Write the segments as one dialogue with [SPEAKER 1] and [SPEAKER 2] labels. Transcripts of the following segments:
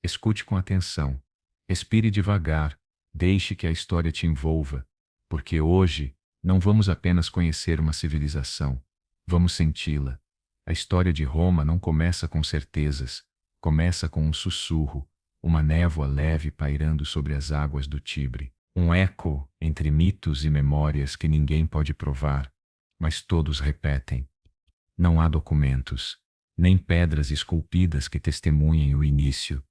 [SPEAKER 1] Escute com atenção. Respire devagar. Deixe que a história te envolva. Porque hoje, não vamos apenas conhecer uma civilização. Vamos senti-la. A história de Roma não começa com certezas. Começa com um sussurro, uma névoa leve pairando sobre as águas do Tibre. Um eco entre mitos e memórias que ninguém pode provar, mas todos repetem. Não há documentos, nem pedras esculpidas que testemunhem o início.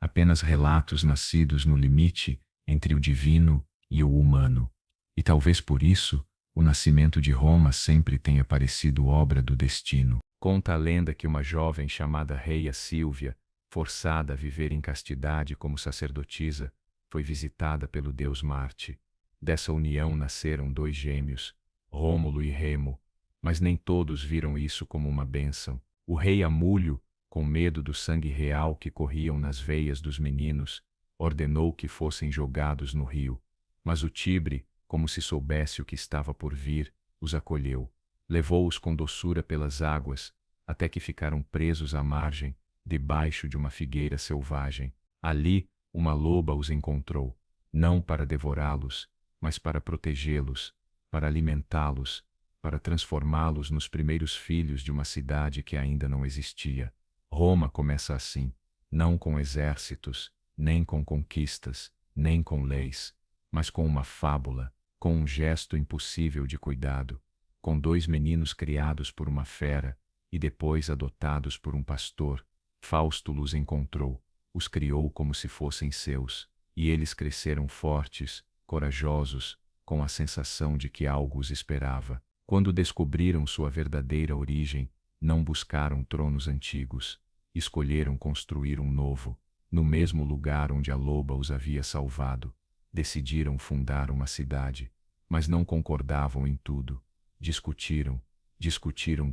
[SPEAKER 1] Apenas relatos nascidos no limite entre o divino e o humano. E talvez por isso, o nascimento de Roma sempre tenha parecido obra do destino. Conta a lenda que uma jovem chamada Reia Sílvia, forçada a viver em castidade como sacerdotisa, foi visitada pelo deus Marte. Dessa união nasceram 2 gêmeos, Rômulo e Remo, mas nem todos viram isso como uma bênção. O rei Amúlio, com medo do sangue real que corriam nas veias dos meninos, ordenou que fossem jogados no rio. Mas o Tibre, como se soubesse o que estava por vir, os acolheu. Levou-os com doçura pelas águas, até que ficaram presos à margem, debaixo de uma figueira selvagem. Ali, uma loba os encontrou, não para devorá-los, mas para protegê-los, para alimentá-los, para transformá-los nos primeiros filhos de uma cidade que ainda não existia. Roma começa assim, não com exércitos, nem com conquistas, nem com leis, mas com uma fábula, com um gesto impossível de cuidado, com 2 meninos criados por uma fera e depois adotados por um pastor. Fausto os encontrou, os criou como se fossem seus, e eles cresceram fortes, corajosos, com a sensação de que algo os esperava. Quando descobriram sua verdadeira origem, não buscaram tronos antigos, escolheram construir um novo, no mesmo lugar onde a loba os havia salvado. Decidiram fundar uma cidade, mas não concordavam em tudo. Discutiram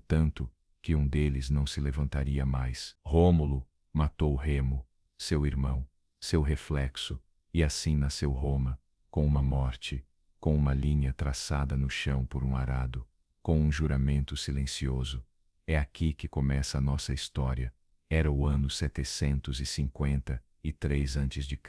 [SPEAKER 1] tanto, que um deles não se levantaria mais. Rômulo matou Remo, seu irmão, seu reflexo, e assim nasceu Roma, com uma morte, com uma linha traçada no chão por um arado, com um juramento silencioso. É aqui que começa a nossa história. Era o ano 753 a.C.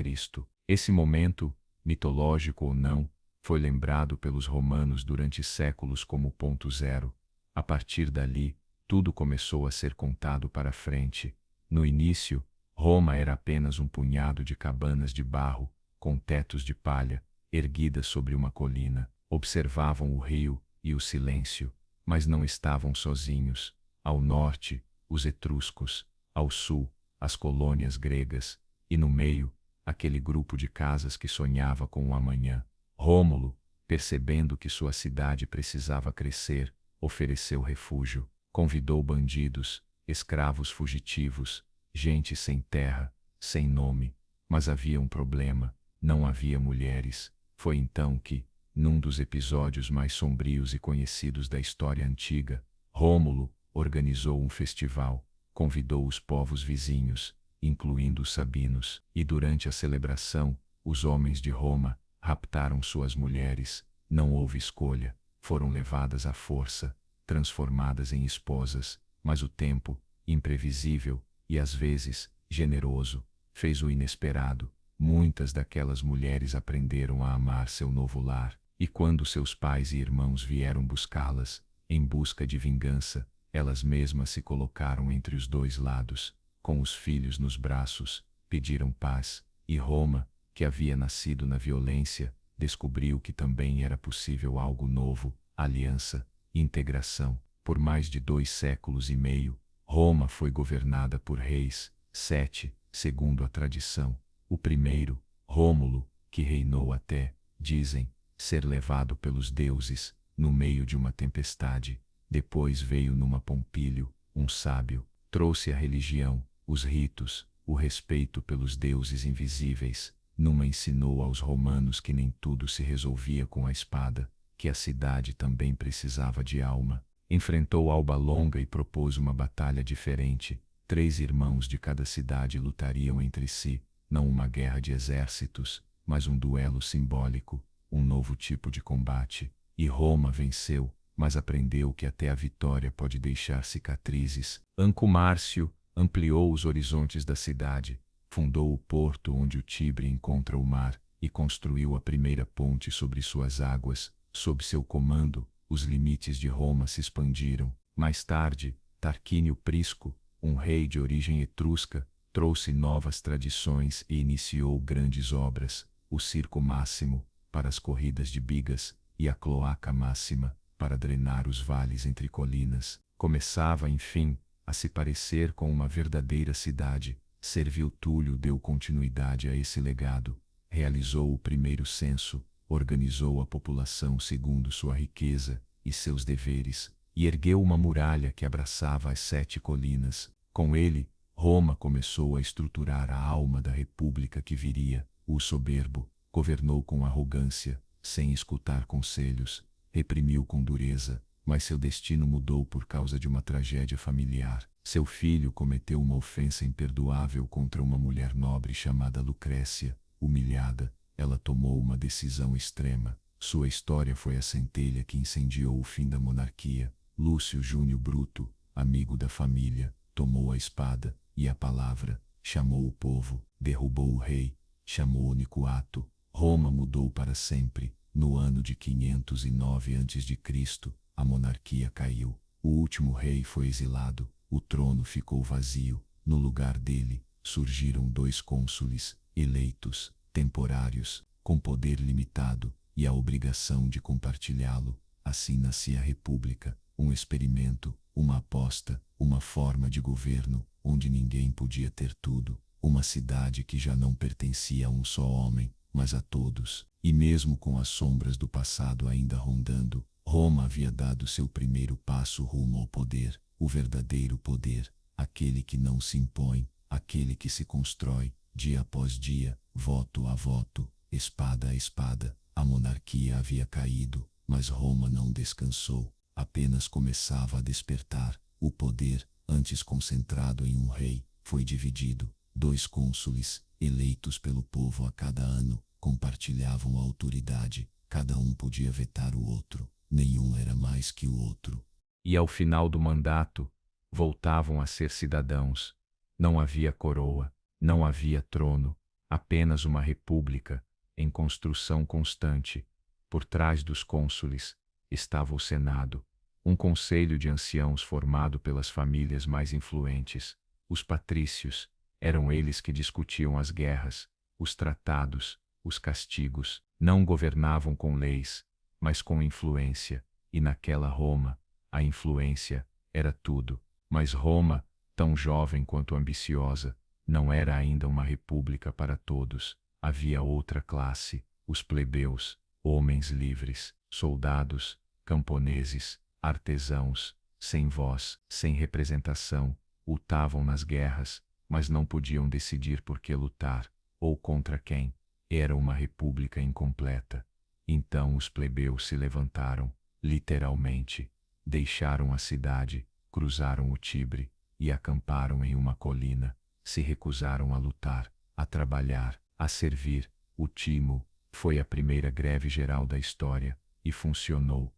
[SPEAKER 1] Esse momento, mitológico ou não, foi lembrado pelos romanos durante séculos como ponto zero. A partir dali, tudo começou a ser contado para frente. No início, Roma era apenas um punhado de cabanas de barro, com tetos de palha, erguidas sobre uma colina. Observavam o rio e o silêncio, mas não estavam sozinhos. Ao norte, os etruscos, ao sul, as colônias gregas, e no meio, aquele grupo de casas que sonhava com o amanhã. Rômulo, percebendo que sua cidade precisava crescer, ofereceu refúgio. Convidou bandidos, escravos fugitivos, gente sem terra, sem nome. Mas havia um problema, não havia mulheres. Foi então que, num dos episódios mais sombrios e conhecidos da história antiga, Rômulo organizou um festival, convidou os povos vizinhos, incluindo os sabinos, e durante a celebração, os homens de Roma raptaram suas mulheres. Não houve escolha, foram levadas à força, transformadas em esposas, mas o tempo, imprevisível e às vezes generoso, fez o inesperado. Muitas daquelas mulheres aprenderam a amar seu novo lar, e quando seus pais e irmãos vieram buscá-las, em busca de vingança, elas mesmas se colocaram entre os 2 lados, com os filhos nos braços, pediram paz, e Roma, que havia nascido na violência, descobriu que também era possível algo novo: aliança, integração. Por mais de 2 séculos e meio, Roma foi governada por reis, 7, segundo a tradição. O primeiro, Rômulo, que reinou até, dizem, ser levado pelos deuses, no meio de uma tempestade. Depois veio Numa Pompílio, um sábio, trouxe a religião, os ritos, o respeito pelos deuses invisíveis. Numa ensinou aos romanos que nem tudo se resolvia com a espada, que a cidade também precisava de alma. Enfrentou Alba Longa e propôs uma batalha diferente. 3 irmãos de cada cidade lutariam entre si, não uma guerra de exércitos, mas um duelo simbólico, um novo tipo de combate. E Roma venceu, mas aprendeu que até a vitória pode deixar cicatrizes. Anco Márcio ampliou os horizontes da cidade, fundou o porto onde o Tibre encontra o mar e construiu a primeira ponte sobre suas águas. Sob seu comando, os limites de Roma se expandiram. Mais tarde, Tarquínio Prisco, um rei de origem etrusca, trouxe novas tradições e iniciou grandes obras: o Circo Máximo, para as corridas de bigas, e a Cloaca Máxima, para drenar os vales entre colinas. Começava, enfim, a se parecer com uma verdadeira cidade. Servil Túlio deu continuidade a esse legado, realizou o primeiro censo, organizou a população segundo sua riqueza e seus deveres, e ergueu uma muralha que abraçava as 7 colinas. Com ele, Roma começou a estruturar a alma da república que viria. O soberbo governou com arrogância, sem escutar conselhos, reprimiu com dureza, mas seu destino mudou por causa de uma tragédia familiar. Seu filho cometeu uma ofensa imperdoável contra uma mulher nobre chamada Lucrécia. Humilhada, ela tomou uma decisão extrema. Sua história foi a centelha que incendiou o fim da monarquia. Lúcio Júnior Bruto, amigo da família, tomou a espada e a palavra, chamou o povo, derrubou o rei, chamou Onicuato. Roma mudou para sempre. No ano de 509 a.C., a monarquia caiu. O último rei foi exilado. O trono ficou vazio. No lugar dele, surgiram 2 cônsules, eleitos, temporários, com poder limitado e a obrigação de compartilhá-lo. Assim nascia a República, um experimento, uma aposta, uma forma de governo, onde ninguém podia ter tudo, uma cidade que já não pertencia a um só homem, mas a todos. E mesmo com as sombras do passado ainda rondando, Roma havia dado seu primeiro passo rumo ao poder, o verdadeiro poder, aquele que não se impõe, aquele que se constrói, dia após dia, voto a voto, espada a espada. A monarquia havia caído, mas Roma não descansou, apenas começava a despertar. O poder, antes concentrado em um rei, foi dividido. 2 cônsules, eleitos pelo povo a cada ano, compartilhavam a autoridade. Cada um podia vetar o outro. Nenhum era mais que o outro. E ao final do mandato, voltavam a ser cidadãos. Não havia coroa, não havia trono, apenas uma república, em construção constante. Por trás dos cônsules estava o Senado, um conselho de anciãos formado pelas famílias mais influentes. Os patrícios, eram eles que discutiam as guerras, os tratados, os castigos. Não governavam com leis, mas com influência, e naquela Roma, a influência era tudo. Mas Roma, tão jovem quanto ambiciosa, não era ainda uma república para todos. Havia outra classe, os plebeus, homens livres, soldados, camponeses, artesãos, sem voz, sem representação, lutavam nas guerras, mas não podiam decidir por que lutar, ou contra quem. Era uma república incompleta. Então os plebeus se levantaram, literalmente, deixaram a cidade, cruzaram o Tibre e acamparam em uma colina. Se recusaram a lutar, a trabalhar, a servir. O timo foi a primeira greve geral da história e funcionou.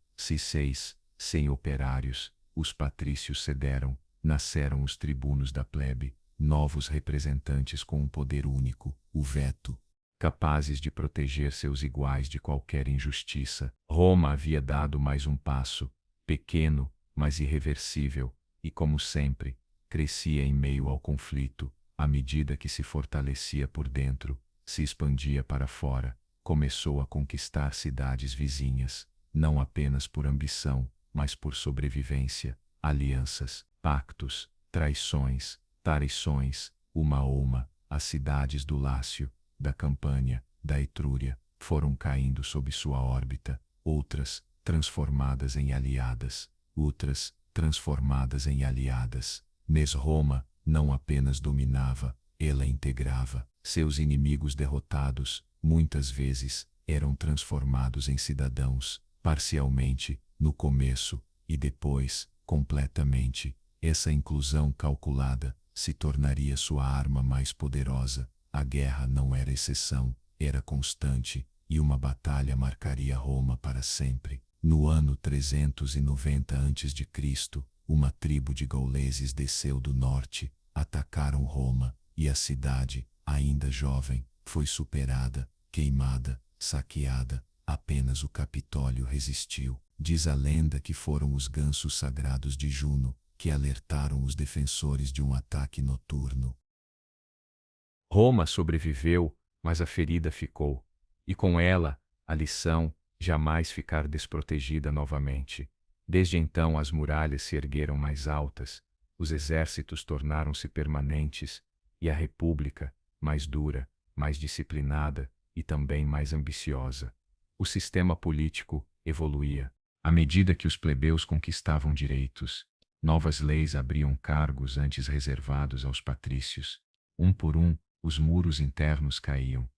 [SPEAKER 1] Sem operários, os patrícios cederam, nasceram os tribunos da plebe, novos representantes com um poder único, o veto, capazes de proteger seus iguais de qualquer injustiça. Roma havia dado mais um passo, pequeno, mas irreversível, e como sempre, crescia em meio ao conflito. À medida que se fortalecia por dentro, se expandia para fora, começou a conquistar cidades vizinhas, não apenas por ambição, mas por sobrevivência. Alianças, pactos, traições, traições, uma a uma. As cidades do Lácio, da Campânia, da Etrúria, foram caindo sob sua órbita, outras, transformadas em aliadas, outras, transformadas em aliadas. Mas Roma não apenas dominava, ela integrava. Seus inimigos derrotados, muitas vezes, eram transformados em cidadãos, parcialmente, no começo, e depois, completamente. Essa inclusão calculada se tornaria sua arma mais poderosa. A guerra não era exceção, era constante, e uma batalha marcaria Roma para sempre. No ano 390 a.C., uma tribo de gauleses desceu do norte, atacaram Roma, e a cidade,
[SPEAKER 2] ainda jovem, foi superada, queimada, saqueada. Apenas o Capitólio resistiu. Diz a lenda que foram os gansos sagrados de Juno que alertaram os defensores de um ataque noturno.
[SPEAKER 1] Roma sobreviveu, mas a ferida ficou, e com ela, a lição: jamais ficar desprotegida novamente. Desde então as muralhas se ergueram mais altas, os exércitos tornaram-se permanentes, e a república, mais dura, mais disciplinada e também mais ambiciosa. O sistema político evoluía. À medida que os plebeus conquistavam direitos, novas leis abriam cargos antes reservados aos patrícios. Um por um, os muros internos caíam,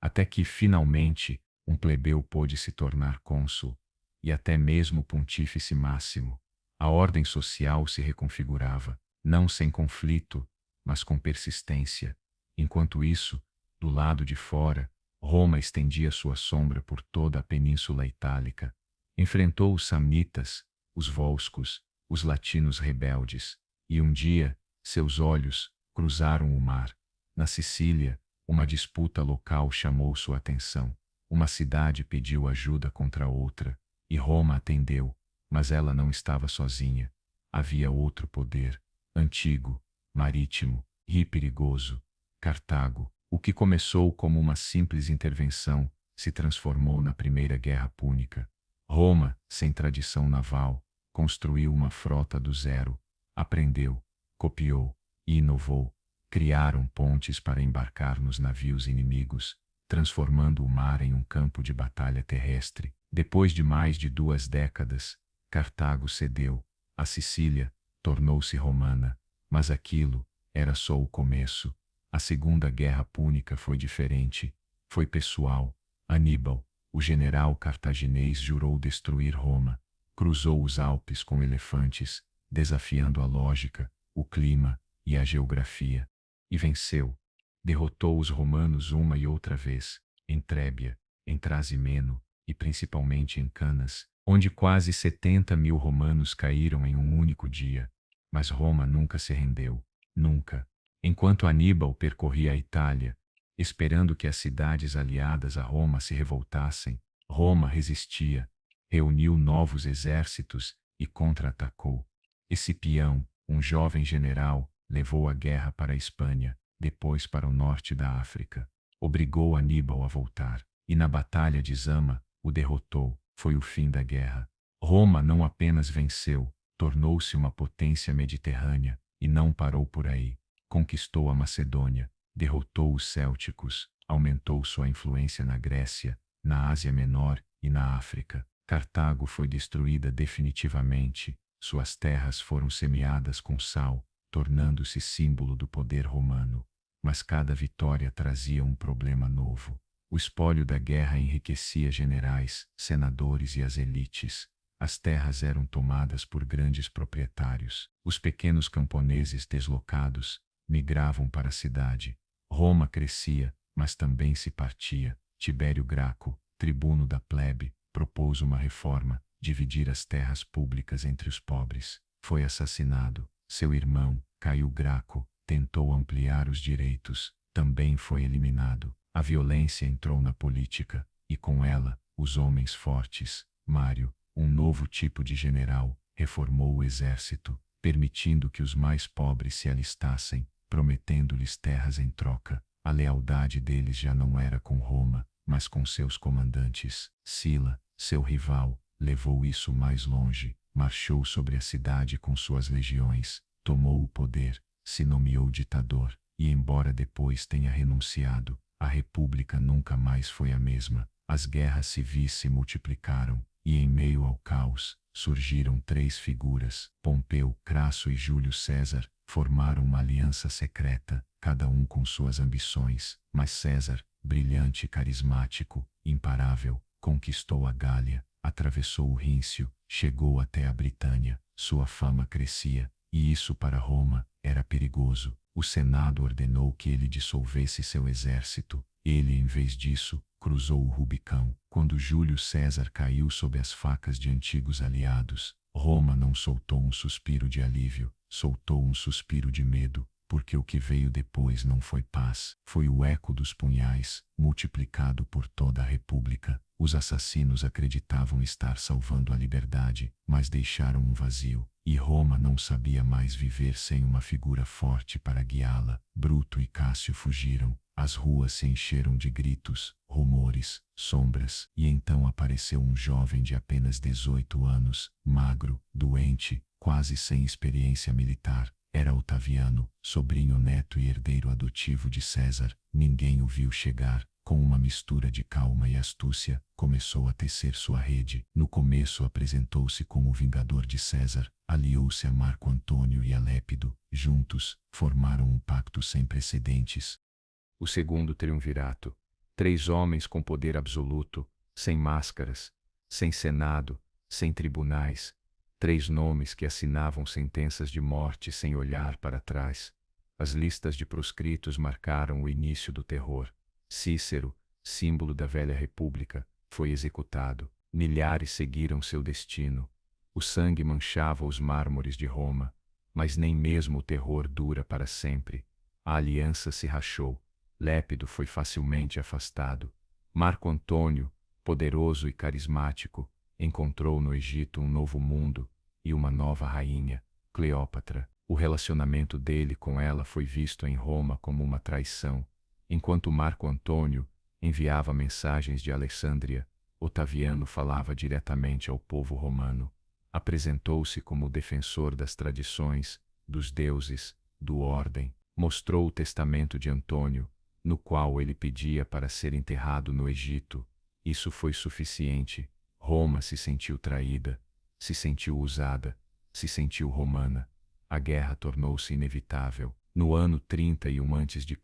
[SPEAKER 1] até que, finalmente, um plebeu pôde se tornar cônsul, e até mesmo pontífice máximo. A ordem social se reconfigurava, não sem conflito, mas com persistência. Enquanto isso, do lado de fora, Roma estendia sua sombra por toda a Península Itálica. Enfrentou os samnitas, os volscos, os latinos rebeldes, e um dia, seus olhos cruzaram o mar. Na Sicília, uma disputa local chamou sua atenção. Uma cidade pediu ajuda contra outra, e Roma atendeu, mas ela não estava sozinha. Havia outro poder, antigo, marítimo e perigoso. Cartago, o que começou como uma simples intervenção, se transformou na Primeira Guerra Púnica. Roma, sem tradição naval, construiu uma frota do zero, aprendeu, copiou e inovou. Criaram pontes para embarcar nos navios inimigos, transformando o mar em um campo de batalha terrestre. Depois de mais de 2 décadas, Cartago cedeu. A Sicília tornou-se romana, mas aquilo era só o começo. A Segunda Guerra Púnica foi diferente. Foi pessoal. Aníbal, o general cartaginês, jurou destruir Roma. Cruzou os Alpes com elefantes, desafiando a lógica, o clima e a geografia. E venceu. Derrotou os romanos uma e outra vez, em Trébia, em Trasimeno e principalmente em Canas, onde quase 70.000 romanos caíram em um único dia. Mas Roma nunca se rendeu. Nunca. Enquanto Aníbal percorria a Itália, esperando que as cidades aliadas a Roma se revoltassem, Roma resistia, reuniu novos exércitos e contra-atacou. Escipião, um jovem general, levou a guerra para a Espanha, depois para o norte da África. Obrigou Aníbal a voltar, e na Batalha de Zama, o derrotou. Foi o fim da guerra. Roma não apenas venceu, tornou-se uma potência mediterrânea, e não parou por aí. Conquistou a Macedônia, derrotou os célticos, aumentou sua influência na Grécia, na Ásia Menor e na África. Cartago foi destruída definitivamente, suas terras foram semeadas com sal, tornando-se símbolo do poder romano. Mas cada vitória trazia um problema novo. O espólio da guerra enriquecia generais, senadores e as elites. As terras eram tomadas por grandes proprietários. Os pequenos camponeses deslocados migravam para a cidade. Roma crescia, mas também se partia. Tibério Graco, tribuno da plebe, propôs uma reforma, dividir as terras públicas entre os pobres. Foi assassinado. Seu irmão, Caio Graco, tentou ampliar os direitos, também foi eliminado. A violência entrou na política, e com ela, os homens fortes. Mário, um novo tipo de general, reformou o exército, permitindo que os mais pobres se alistassem, prometendo-lhes terras em troca. A lealdade deles já não era com Roma, mas com seus comandantes. Sila, seu rival, levou isso mais longe, marchou sobre a cidade com suas legiões, tomou o poder, se nomeou ditador, e embora depois tenha renunciado, a república nunca mais foi a mesma. As guerras civis se multiplicaram, e em meio ao caos, surgiram 3 figuras. Pompeu, Crasso e Júlio César formaram uma aliança secreta, cada um com suas ambições, mas César, brilhante e carismático, imparável, conquistou a Gália, atravessou o Ríncio, chegou até a Britânia. Sua fama crescia, e isso para Roma era perigoso. O Senado ordenou que ele dissolvesse seu exército. Ele, em vez disso, cruzou o Rubicão. Quando Júlio César caiu sob as facas de antigos aliados, Roma não soltou um suspiro de alívio, soltou um suspiro de medo.
[SPEAKER 2] porque o que veio depois não foi paz, foi o eco dos punhais, multiplicado por toda a república. Os assassinos acreditavam estar salvando a liberdade, mas deixaram um vazio, e Roma não sabia mais viver sem uma figura forte para guiá-la. Bruto e Cássio fugiram, as ruas se encheram de gritos, rumores, sombras, e então apareceu um jovem de apenas 18 anos, magro, doente, quase sem experiência militar. Era Otaviano, sobrinho neto e herdeiro adotivo de César. Ninguém o viu chegar. Com uma mistura de calma e astúcia, começou a tecer sua rede. No começo apresentou-se como o vingador de César, aliou-se a Marco Antônio e a Lépido. Juntos, formaram um pacto sem precedentes.
[SPEAKER 1] O segundo triunvirato. 3 homens com poder absoluto, sem máscaras, sem senado, sem tribunais. 3 nomes que assinavam sentenças de morte sem olhar para trás. As listas de proscritos marcaram o início do terror. Cícero, símbolo da velha república, foi executado. Milhares seguiram seu destino. O sangue manchava os mármores de Roma, mas nem mesmo o terror dura para sempre. A aliança se rachou. Lépido foi facilmente afastado. Marco Antônio, poderoso e carismático, encontrou no Egito um novo mundo e uma nova rainha, Cleópatra. O relacionamento dele com ela foi visto em Roma como uma traição. Enquanto Marco Antônio enviava mensagens de Alessandria, Otaviano falava diretamente ao povo romano. Apresentou-se como o defensor das tradições, dos deuses, do ordem. Mostrou o testamento de Antônio, no qual ele pedia para ser enterrado no Egito. Isso foi suficiente. Roma se sentiu traída, se sentiu usada, se sentiu romana. A guerra tornou-se inevitável. No ano 31 a.C.,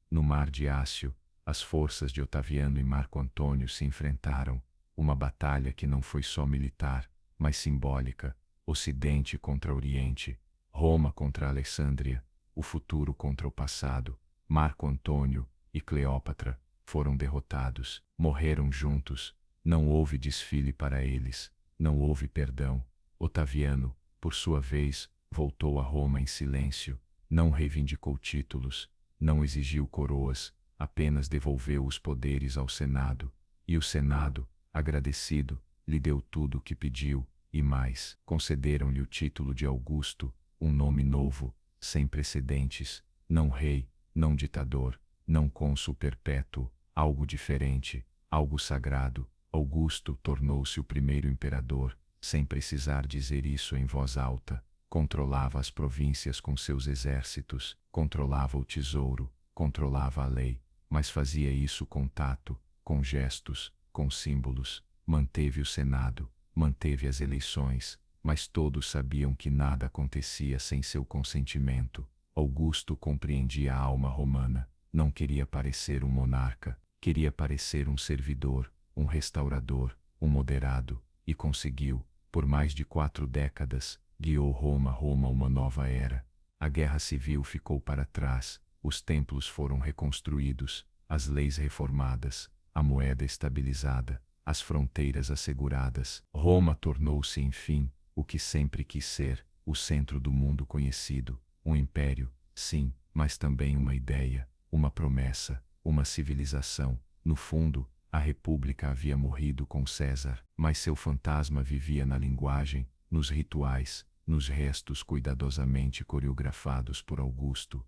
[SPEAKER 1] no mar de Ácio, as forças de Otaviano e Marco Antônio se enfrentaram. Uma batalha que não foi só militar, mas simbólica. Ocidente contra Oriente, Roma contra Alessandria, o futuro contra o passado. Marco Antônio e Cleópatra foram derrotados, morreram juntos. Não houve desfile para eles, não houve perdão. Otaviano, por sua vez, voltou a Roma em silêncio, não reivindicou títulos, não exigiu coroas, apenas devolveu os poderes ao Senado, e o Senado, agradecido, lhe deu tudo o que pediu, e mais, concederam-lhe o título de Augusto, um nome novo, sem precedentes, não rei, não ditador, não cônsul perpétuo, algo diferente, algo sagrado. Augusto tornou-se o primeiro imperador, sem precisar dizer isso em voz alta. Controlava as províncias com seus exércitos, controlava o tesouro, controlava a lei, mas fazia isso com tato, com gestos, com símbolos. Manteve o Senado, manteve as eleições, mas todos sabiam que nada acontecia sem seu consentimento. Augusto compreendia a alma romana, não queria parecer um monarca, queria parecer um servidor, um restaurador, um moderado, e conseguiu. Por mais de 4 décadas, guiou Roma a uma nova era. A guerra civil ficou para trás, os templos foram reconstruídos, as leis reformadas, a moeda estabilizada, as fronteiras asseguradas. Roma tornou-se, enfim, o que sempre quis ser, o centro do mundo conhecido, um império, sim, mas também uma ideia, uma promessa, uma civilização. No fundo, a república havia morrido com César, mas seu fantasma vivia na linguagem, nos rituais, nos restos cuidadosamente coreografados por Augusto.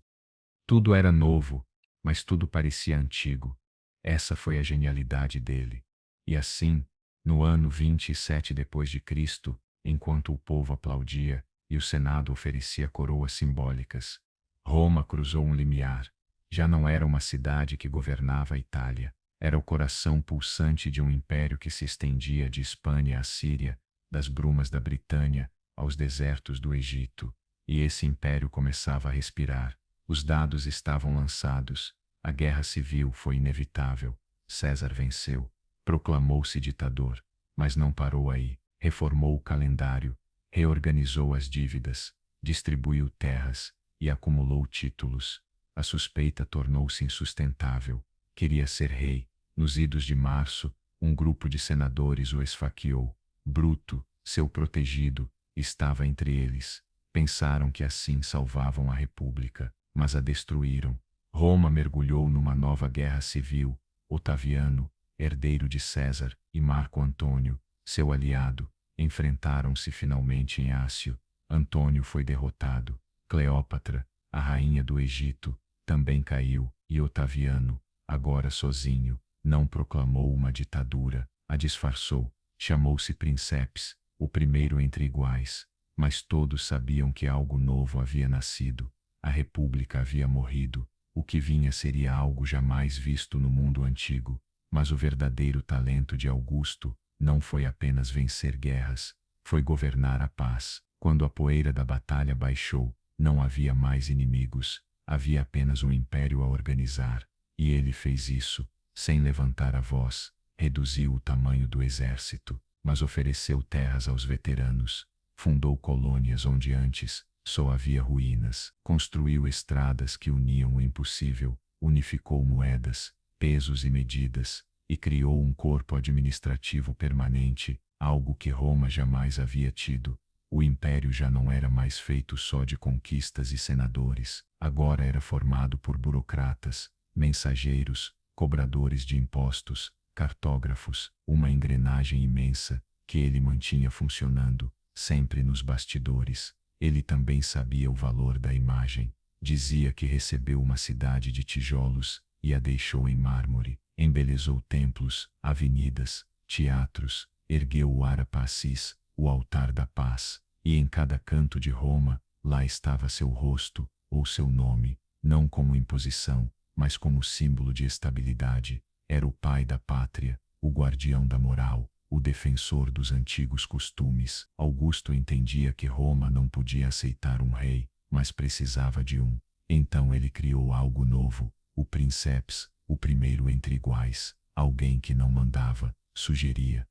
[SPEAKER 1] Tudo era novo, mas tudo parecia antigo. Essa foi a genialidade dele. E assim, no ano 27 depois de Cristo, enquanto o povo aplaudia e o Senado oferecia coroas simbólicas, Roma cruzou um limiar. Já não era uma cidade que governava a Itália. Era o coração pulsante de um império que se estendia de Espanha à Síria, das brumas da Britânia aos desertos do Egito. E esse império começava a respirar. Os dados estavam lançados. A guerra civil foi inevitável. César venceu. Proclamou-se ditador. Mas não parou aí. Reformou o calendário, reorganizou as dívidas, distribuiu terras e acumulou títulos. A suspeita tornou-se insustentável. Queria ser rei. Nos idos de março, um grupo de senadores o esfaqueou. Bruto, seu protegido, estava entre eles. Pensaram que assim salvavam a república. mas a destruíram. Roma mergulhou numa nova guerra civil. Otaviano, herdeiro de César, e Marco Antônio, seu aliado, enfrentaram-se finalmente em Ácio. Antônio foi derrotado. Cleópatra, a rainha do Egito, também caiu, e Otaviano, agora sozinho, não proclamou uma ditadura, a disfarçou. Chamou-se Princeps, o primeiro entre iguais. Mas todos sabiam que algo novo havia nascido. A república havia morrido. O que vinha seria algo jamais visto no mundo antigo. Mas o verdadeiro talento de Augusto não foi apenas vencer guerras, foi governar a paz. Quando a poeira da batalha baixou, não havia mais inimigos, havia apenas um império a organizar. E ele fez isso, sem levantar a voz. Reduziu o tamanho do exército, mas ofereceu terras aos veteranos. Fundou colônias onde antes só havia ruínas. Construiu estradas que uniam o impossível. Unificou moedas, pesos e medidas. E criou um corpo administrativo permanente, algo que Roma jamais havia tido. O império já não era mais feito só de conquistas e senadores. Agora era formado por burocratas, mensageiros, cobradores de impostos, cartógrafos, uma engrenagem imensa que ele mantinha funcionando, sempre nos bastidores. Ele também sabia o valor da imagem. Dizia que recebeu uma cidade de tijolos e a deixou em mármore. Embelezou templos, avenidas, teatros, ergueu o Ara Pacis, o altar da paz, e em cada canto de Roma, lá estava seu rosto, ou seu nome, não como imposição, mas como símbolo de estabilidade. Era o pai da pátria, o guardião da moral, o defensor dos antigos costumes. Augusto entendia que Roma não podia aceitar um rei, mas precisava de um. Então ele criou algo novo, o Princeps, o primeiro entre iguais, alguém que não mandava, sugeria,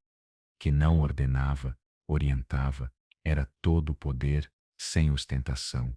[SPEAKER 1] que não ordenava, orientava, era todo o poder, sem ostentação.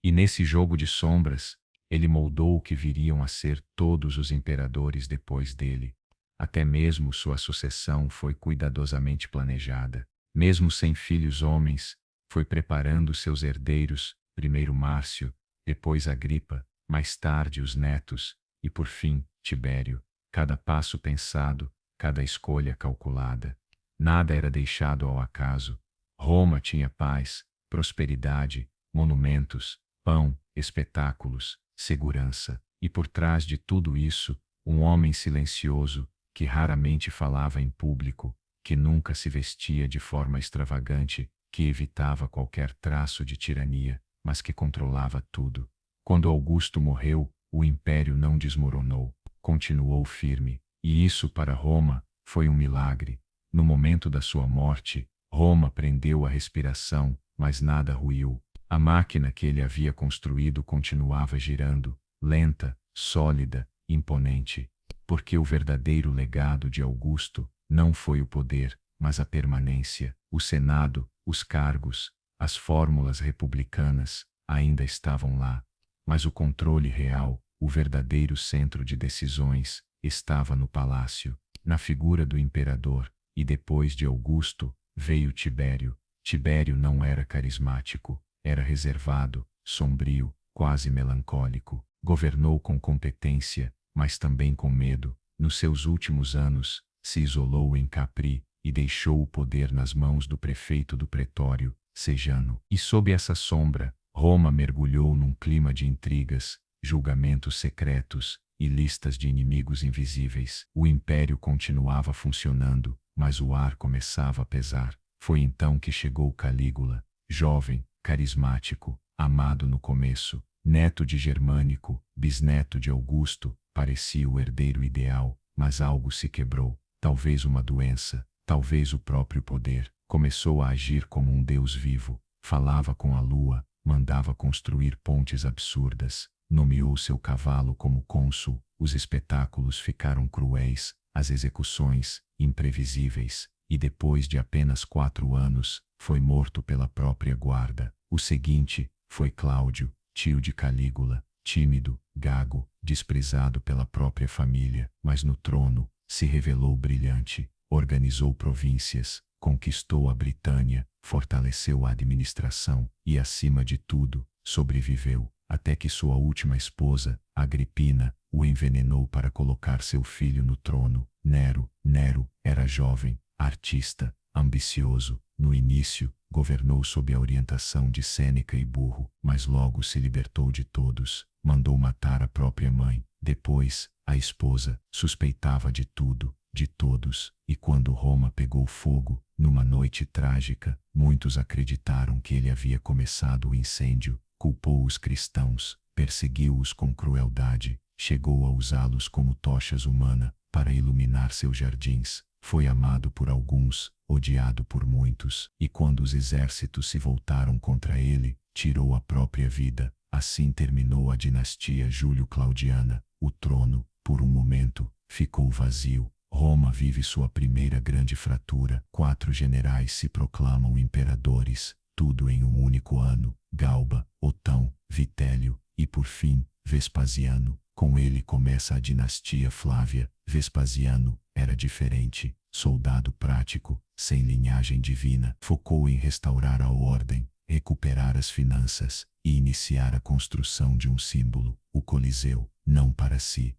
[SPEAKER 1] E nesse jogo de sombras, ele moldou o que viriam a ser todos os imperadores depois dele. Até mesmo sua sucessão foi cuidadosamente planejada. Mesmo sem filhos homens, foi preparando seus herdeiros, primeiro Márcio, depois Agripa, mais tarde os netos, e por fim, Tibério. Cada passo pensado, cada escolha calculada. Nada era deixado ao acaso. Roma tinha paz, prosperidade, monumentos, pão, espetáculos, segurança. E por trás de tudo isso, um homem silencioso, que raramente falava em público, que nunca se vestia de forma extravagante, que evitava qualquer traço de tirania, mas que controlava tudo. Quando Augusto morreu, o império não desmoronou, continuou firme, e isso para Roma foi um milagre. No momento da sua morte, Roma prendeu a respiração, mas nada ruiu. A máquina que ele havia construído continuava girando, lenta, sólida, imponente. Porque o verdadeiro legado de Augusto não foi o poder, mas a permanência. O Senado, os cargos, as fórmulas republicanas ainda estavam lá. Mas o controle real, o verdadeiro centro de decisões, estava no palácio, na figura do imperador. E depois de Augusto, veio Tibério. Tibério não era carismático, era reservado, sombrio, quase melancólico. Governou com competência, mas também com medo. Nos seus últimos anos, se isolou em Capri e deixou o poder nas mãos do prefeito do pretório, Sejano. E sob essa sombra, Roma mergulhou num clima de intrigas, julgamentos secretos e listas de inimigos invisíveis. O império continuava funcionando, mas o ar começava a pesar. Foi então que chegou Calígula, jovem, carismático, amado no começo, neto de Germânico, bisneto de Augusto, parecia o herdeiro ideal, mas algo se quebrou. Talvez uma doença, talvez o próprio poder. Começou a agir como um deus vivo, falava com a lua, mandava construir pontes absurdas, nomeou seu cavalo como cônsul. Os espetáculos ficaram cruéis, as execuções, imprevisíveis, e depois de apenas 4 anos, foi morto pela própria guarda. O seguinte foi Cláudio, tio de Calígula, tímido, gago, desprezado pela própria família, mas no trono, se revelou brilhante, organizou províncias, conquistou a Britânia, fortaleceu a administração e, acima de tudo, sobreviveu.
[SPEAKER 2] até que sua última esposa, Agripina, o envenenou para colocar seu filho no trono. Nero era jovem, artista, ambicioso. No início, governou sob a orientação de Sêneca e Burro, mas logo se libertou de todos. Mandou matar a própria mãe. Depois, a esposa suspeitava de tudo, de todos, e quando Roma pegou fogo, numa noite trágica, muitos acreditaram que ele havia começado o incêndio, culpou os cristãos, perseguiu-os com crueldade, chegou a usá-los como tochas humanas para iluminar seus jardins. Foi amado por alguns, odiado por muitos, e quando os exércitos se voltaram contra ele, tirou a própria vida. Assim terminou a dinastia Júlio-Claudiana. O trono, por um momento, ficou vazio. Roma vive sua primeira grande fratura. 4 generais se proclamam imperadores, tudo em um único ano: Galba, Otão, Vitélio e, por fim, Vespasiano. Com ele começa a dinastia Flávia. Vespasiano era diferente, soldado prático, sem linhagem divina. Focou em restaurar a ordem, recuperar as finanças e iniciar a construção de um símbolo, o Coliseu, não para si,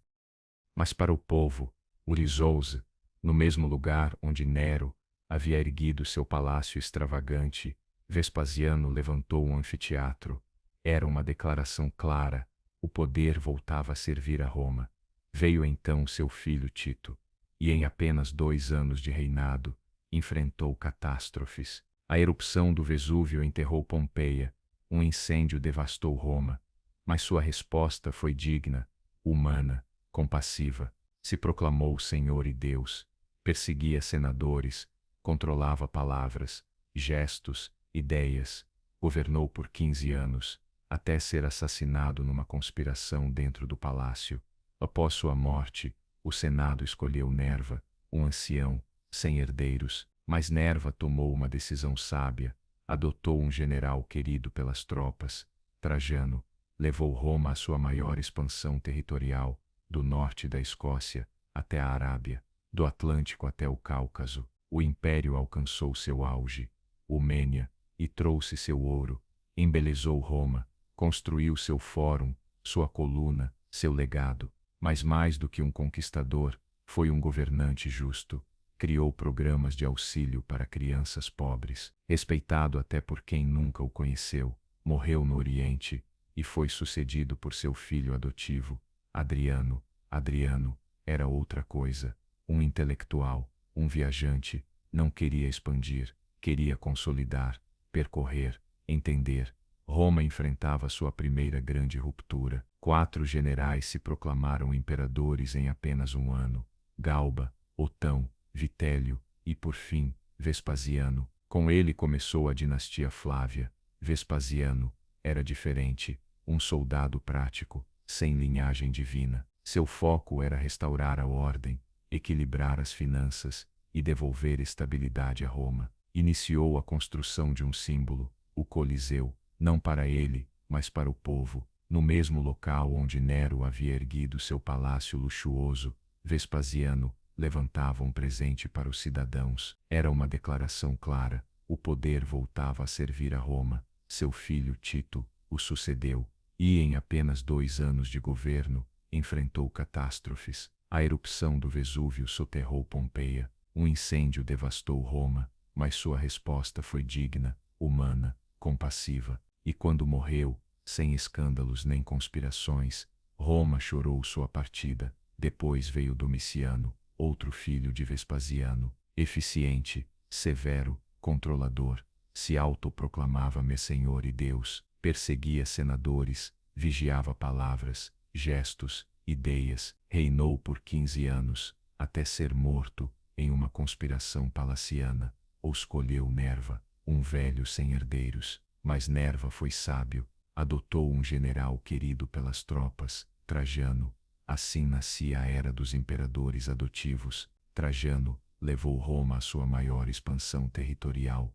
[SPEAKER 1] mas para o povo. Urizou-se, no mesmo lugar onde Nero havia erguido seu palácio extravagante, Vespasiano levantou um anfiteatro. Era uma declaração clara: o poder voltava a servir a Roma. Veio então seu filho Tito, e em apenas 2 anos de reinado, enfrentou catástrofes. A erupção do Vesúvio enterrou Pompeia, um incêndio devastou Roma, mas sua resposta foi digna, humana, compassiva. Se proclamou Senhor e Deus, perseguia senadores, controlava palavras, gestos, ideias, governou por 15 anos, até ser assassinado numa conspiração dentro do palácio. Após sua morte, o Senado escolheu Nerva, um ancião, sem herdeiros, mas Nerva tomou uma decisão sábia, adotou um general querido pelas tropas. Trajano levou Roma à sua maior expansão territorial, do norte da Escócia até a Arábia, do Atlântico até o Cáucaso. O império alcançou seu auge, Humênia, e trouxe seu ouro, embelezou Roma, construiu seu fórum, sua coluna, seu legado. Mas mais do que um conquistador, foi um governante justo. Criou programas de auxílio para crianças pobres, respeitado até por quem nunca o conheceu. Morreu no Oriente e foi sucedido por seu filho adotivo, Adriano. Adriano era outra coisa, um intelectual, um viajante. Não queria expandir, queria consolidar, percorrer, entender. Roma enfrentava sua primeira grande ruptura. 4 generais se proclamaram imperadores em apenas um ano: Galba, Otão, Vitélio e, por fim, Vespasiano. Com ele começou a dinastia Flávia. Vespasiano era diferente, um soldado prático, sem linhagem divina. Seu foco era restaurar a ordem, equilibrar as finanças e devolver estabilidade a Roma. Iniciou a construção de um símbolo, o Coliseu, não para ele, mas para o povo. No mesmo local onde Nero havia erguido seu palácio luxuoso, Vespasiano levantava um presente para os cidadãos. Era uma declaração clara: o poder voltava a servir a Roma. Seu filho Tito o sucedeu, e em apenas 2 anos de governo, enfrentou catástrofes. A erupção do Vesúvio soterrou Pompeia, um incêndio devastou Roma, mas sua resposta foi digna, humana, compassiva. E quando morreu, sem escândalos nem conspirações, Roma chorou sua partida. Depois veio Domiciano, outro filho de Vespasiano, eficiente, severo, controlador, se autoproclamava Senhor e Deus, perseguia senadores, vigiava palavras, gestos, ideias. Reinou por 15 anos, até ser morto, em uma conspiração palaciana. Ou escolheu Nerva, um velho sem herdeiros. Mas Nerva foi sábio, adotou um general querido pelas tropas, Trajano. Assim nascia a era dos imperadores adotivos. Trajano levou Roma à sua maior expansão territorial,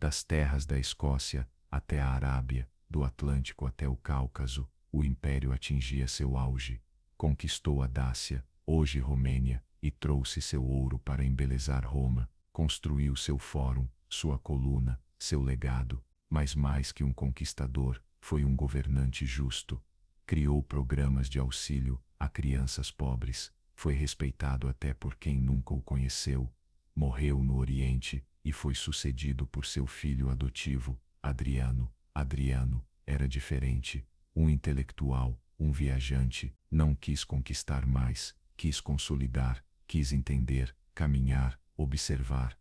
[SPEAKER 1] das terras da Escócia até a Arábia, do Atlântico até o Cáucaso. O império atingia seu auge. Conquistou a Dácia, hoje Romênia, e trouxe seu ouro para embelezar Roma. Construiu seu fórum, sua coluna, seu legado. Mas mais que um conquistador,
[SPEAKER 2] foi um governante justo. Criou programas de auxílio a crianças pobres. Foi respeitado até por quem nunca o conheceu. Morreu no Oriente e foi sucedido por seu filho adotivo, Adriano. Adriano era diferente, um intelectual, um viajante, não quis conquistar mais, quis consolidar, quis entender, caminhar, observar.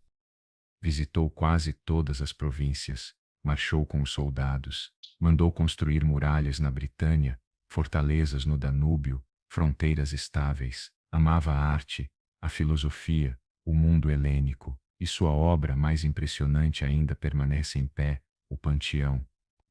[SPEAKER 1] Visitou quase todas as províncias, marchou com os soldados, mandou construir muralhas na Britânia, fortalezas no Danúbio, fronteiras estáveis, amava a arte, a filosofia, o mundo helênico, e sua obra mais impressionante ainda permanece em pé, o Panteão.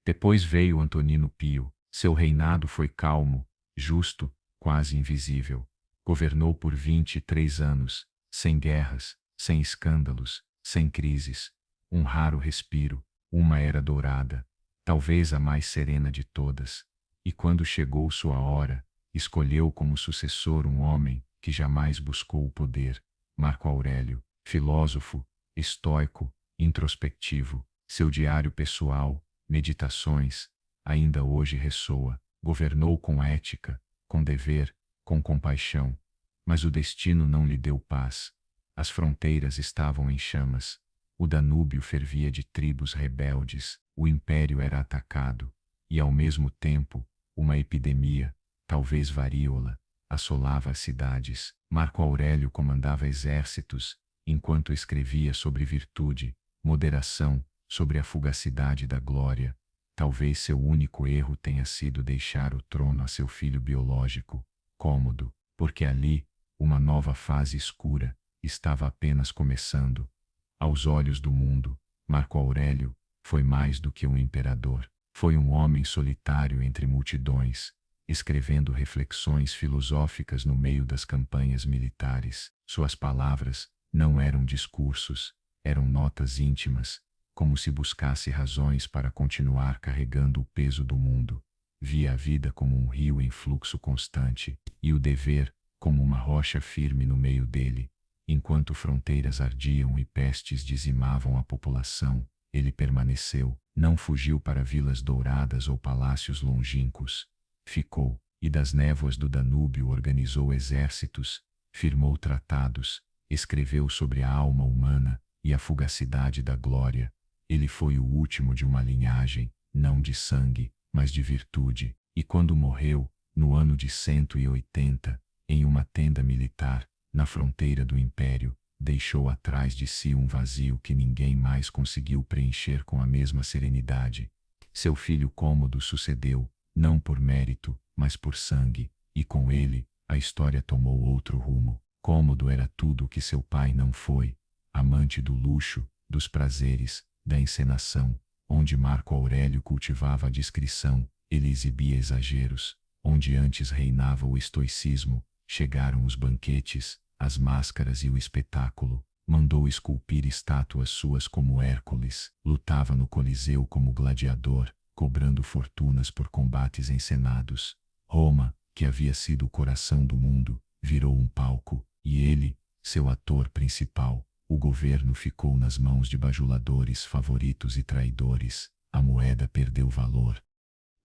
[SPEAKER 1] Depois veio Antonino Pio, seu reinado foi calmo, justo, quase invisível. Governou por 23 anos, sem guerras, sem escândalos, sem crises, um raro respiro, uma era dourada, talvez a mais serena de todas. E quando chegou sua hora, escolheu como sucessor um homem que jamais buscou o poder, Marco Aurélio, filósofo, estoico, introspectivo. Seu diário pessoal, Meditações, ainda hoje ressoa. Governou com ética, com dever, com compaixão. Mas o destino não lhe deu paz. As fronteiras estavam em chamas. O Danúbio fervia de tribos rebeldes. O império era atacado. E ao mesmo tempo, uma epidemia, talvez varíola, assolava as cidades. Marco Aurélio comandava exércitos, enquanto escrevia sobre virtude, moderação, sobre a fugacidade da glória. Talvez seu único erro tenha sido deixar o trono a seu filho biológico, Cômodo, porque ali, uma nova fase escura, estava apenas começando. Aos olhos do mundo, Marco Aurélio foi mais do que um imperador. Foi um homem solitário entre multidões, escrevendo reflexões filosóficas no meio das campanhas militares. Suas palavras não eram discursos, eram notas íntimas, como se buscasse razões para continuar carregando o peso do mundo. Via a vida como um rio em fluxo constante, e o dever como uma rocha firme no meio dele. Enquanto fronteiras ardiam e pestes dizimavam a população, ele permaneceu, não fugiu para vilas douradas ou palácios longínquos. Ficou, e das névoas do Danúbio organizou exércitos, firmou tratados, escreveu sobre a alma humana e a fugacidade da glória. Ele foi o último de uma linhagem, não de sangue, mas de virtude, e quando morreu, no ano de 180, em uma tenda militar, na fronteira do império, deixou atrás de si um vazio que ninguém mais conseguiu preencher com a mesma serenidade. Seu filho Cômodo sucedeu, não por mérito, mas por sangue, e com ele, a história tomou outro rumo. Cômodo era tudo o que seu pai não foi, amante do luxo, dos prazeres, da encenação. Onde Marco Aurélio cultivava a discrição, ele exibia exageros. Onde antes reinava o estoicismo, chegaram os banquetes, as máscaras e o espetáculo. Mandou esculpir estátuas suas como Hércules. Lutava no Coliseu como gladiador, cobrando fortunas por combates encenados. Roma, que havia sido o coração do mundo, virou um palco, e ele, seu ator principal. O governo ficou nas mãos de bajuladores, favoritos e traidores. A moeda perdeu valor.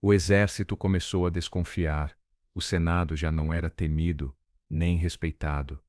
[SPEAKER 1] O exército começou a desconfiar. O Senado já não era temido, nem respeitado.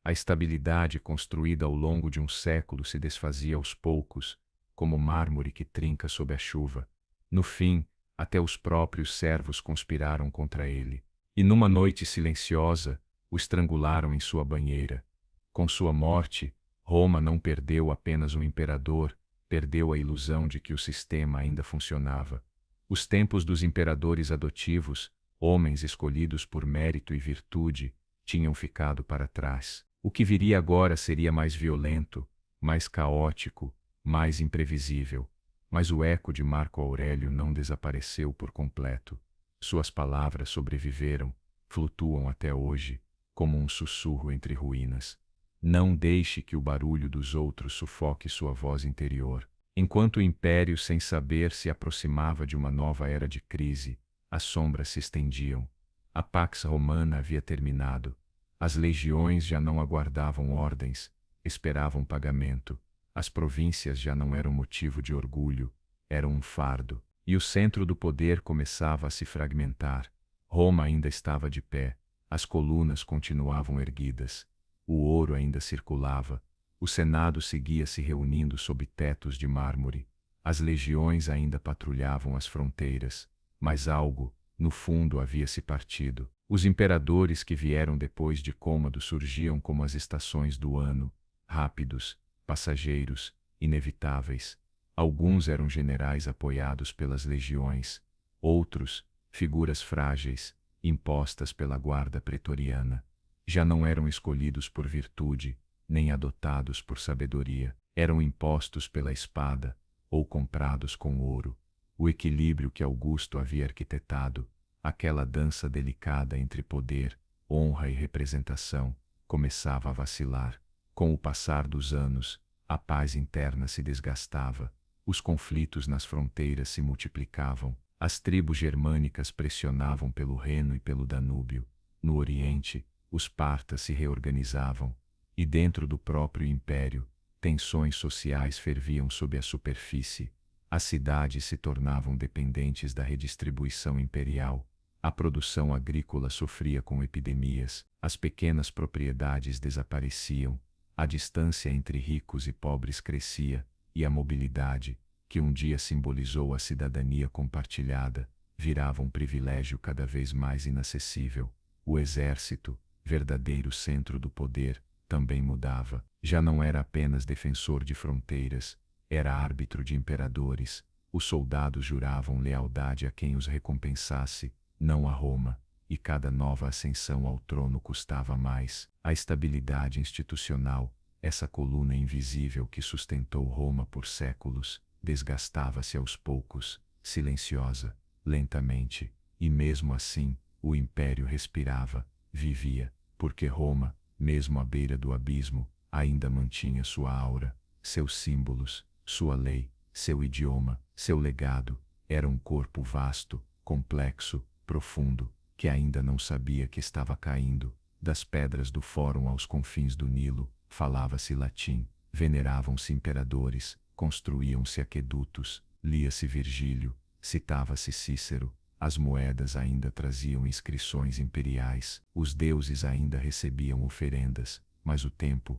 [SPEAKER 1] A estabilidade construída ao longo de um século se desfazia aos poucos, como mármore que trinca sob a chuva. No fim, até os próprios servos conspiraram contra ele. E numa noite silenciosa, o estrangularam em sua banheira. Com sua morte, Roma não perdeu apenas um imperador, perdeu a ilusão de que o sistema ainda funcionava. Os tempos dos imperadores adotivos, homens escolhidos por mérito e virtude, tinham ficado para trás. O que viria agora seria mais violento, mais caótico, mais imprevisível. Mas o eco de Marco Aurélio não desapareceu por completo. Suas palavras sobreviveram, flutuam até hoje, como um sussurro entre ruínas. Não deixe que o barulho dos outros sufoque sua voz interior. Enquanto o império, sem saber, se aproximava de uma nova era de crise, as sombras se estendiam. A Pax Romana havia terminado. As legiões já não aguardavam ordens, esperavam pagamento. As províncias já não eram motivo de orgulho, eram um fardo. e o centro do poder começava a se fragmentar. Roma ainda estava de pé, as colunas continuavam erguidas, o ouro ainda circulava, o Senado seguia se reunindo sob tetos de mármore, as legiões ainda patrulhavam as fronteiras, mas algo, no fundo, havia se partido. Os imperadores que vieram depois de Cômodo surgiam como as estações do ano, rápidos, passageiros, inevitáveis. Alguns eram generais apoiados pelas legiões, outros, figuras frágeis, impostas pela guarda pretoriana. Já não eram escolhidos por virtude, nem adotados por sabedoria, eram impostos pela espada, ou comprados com ouro. O equilíbrio que Augusto havia arquitetado, aquela dança delicada entre poder, honra e representação, começava a vacilar. Com o passar dos anos, a paz interna se desgastava, os conflitos nas fronteiras se multiplicavam, as tribos germânicas pressionavam pelo Reno e pelo Danúbio. No Oriente, os partas se reorganizavam, e dentro do próprio império, tensões sociais ferviam sob a superfície. As cidades se tornavam dependentes da redistribuição imperial, a produção agrícola sofria com epidemias, as pequenas propriedades desapareciam, a distância entre ricos e pobres crescia, e a mobilidade, que um dia simbolizou a cidadania compartilhada, virava um privilégio cada vez mais inacessível. O exército, verdadeiro centro do poder, também mudava. Já não era apenas defensor de fronteiras, era árbitro de imperadores. Os soldados juravam lealdade a quem os recompensasse, não a Roma, e cada nova ascensão ao trono custava mais. A estabilidade institucional, essa coluna invisível que sustentou Roma por séculos, desgastava-se aos poucos, silenciosa, lentamente, e mesmo assim, o império respirava, vivia, porque Roma, mesmo à beira do abismo, ainda mantinha sua aura, seus símbolos, sua lei, seu idioma, seu legado. Era um corpo vasto, complexo, profundo, que ainda não sabia que estava caindo. Das pedras do Fórum aos confins do Nilo, falava-se latim, veneravam-se imperadores, construíam-se aquedutos, lia-se Virgílio, citava-se Cícero, as moedas ainda traziam inscrições imperiais, os deuses ainda recebiam oferendas, mas o tempo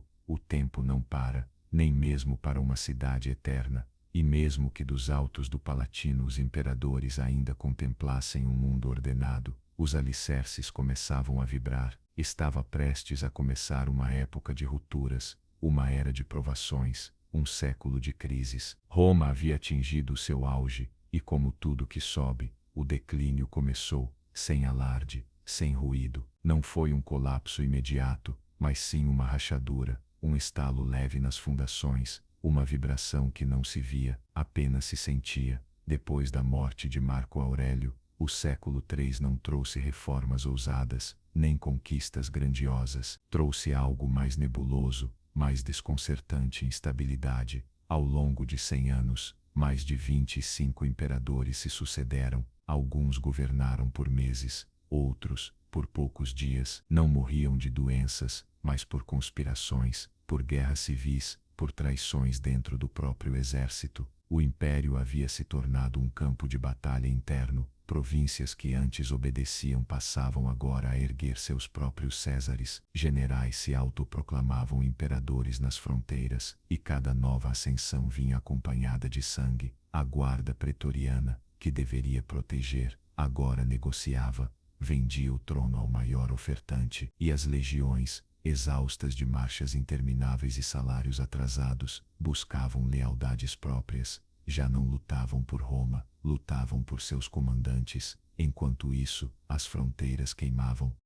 [SPEAKER 1] não para, nem mesmo para uma cidade eterna, e mesmo que dos altos do Palatino os imperadores ainda contemplassem um mundo ordenado, os alicerces começavam a vibrar. Estava prestes a começar uma época de rupturas, uma era de provações, um século de crises. Roma havia atingido o seu auge, e como tudo que sobe, o declínio começou, sem alarde, sem ruído. Não foi um colapso imediato, mas sim uma rachadura, um estalo leve nas fundações, uma vibração que não se via, apenas se sentia. Depois da morte de Marco Aurélio, o século III não trouxe reformas ousadas, nem conquistas grandiosas. Trouxe algo mais nebuloso, mais desconcertante instabilidade. Ao longo de 100 anos, mais de 25 imperadores se sucederam. Alguns governaram por meses, outros, por poucos dias. Não morriam de doenças, mas por conspirações, por guerras civis, por traições dentro do próprio exército. O império havia se tornado um campo de batalha interno. Províncias que antes obedeciam passavam agora a erguer seus próprios césares. Generais se autoproclamavam imperadores nas fronteiras, e cada nova ascensão vinha acompanhada de sangue. A guarda pretoriana, que deveria proteger, agora negociava, vendia o trono ao maior ofertante, e as legiões, exaustas de marchas intermináveis e salários atrasados, buscavam lealdades próprias. Já não lutavam por Roma, lutavam por seus comandantes. Enquanto isso, as fronteiras queimavam.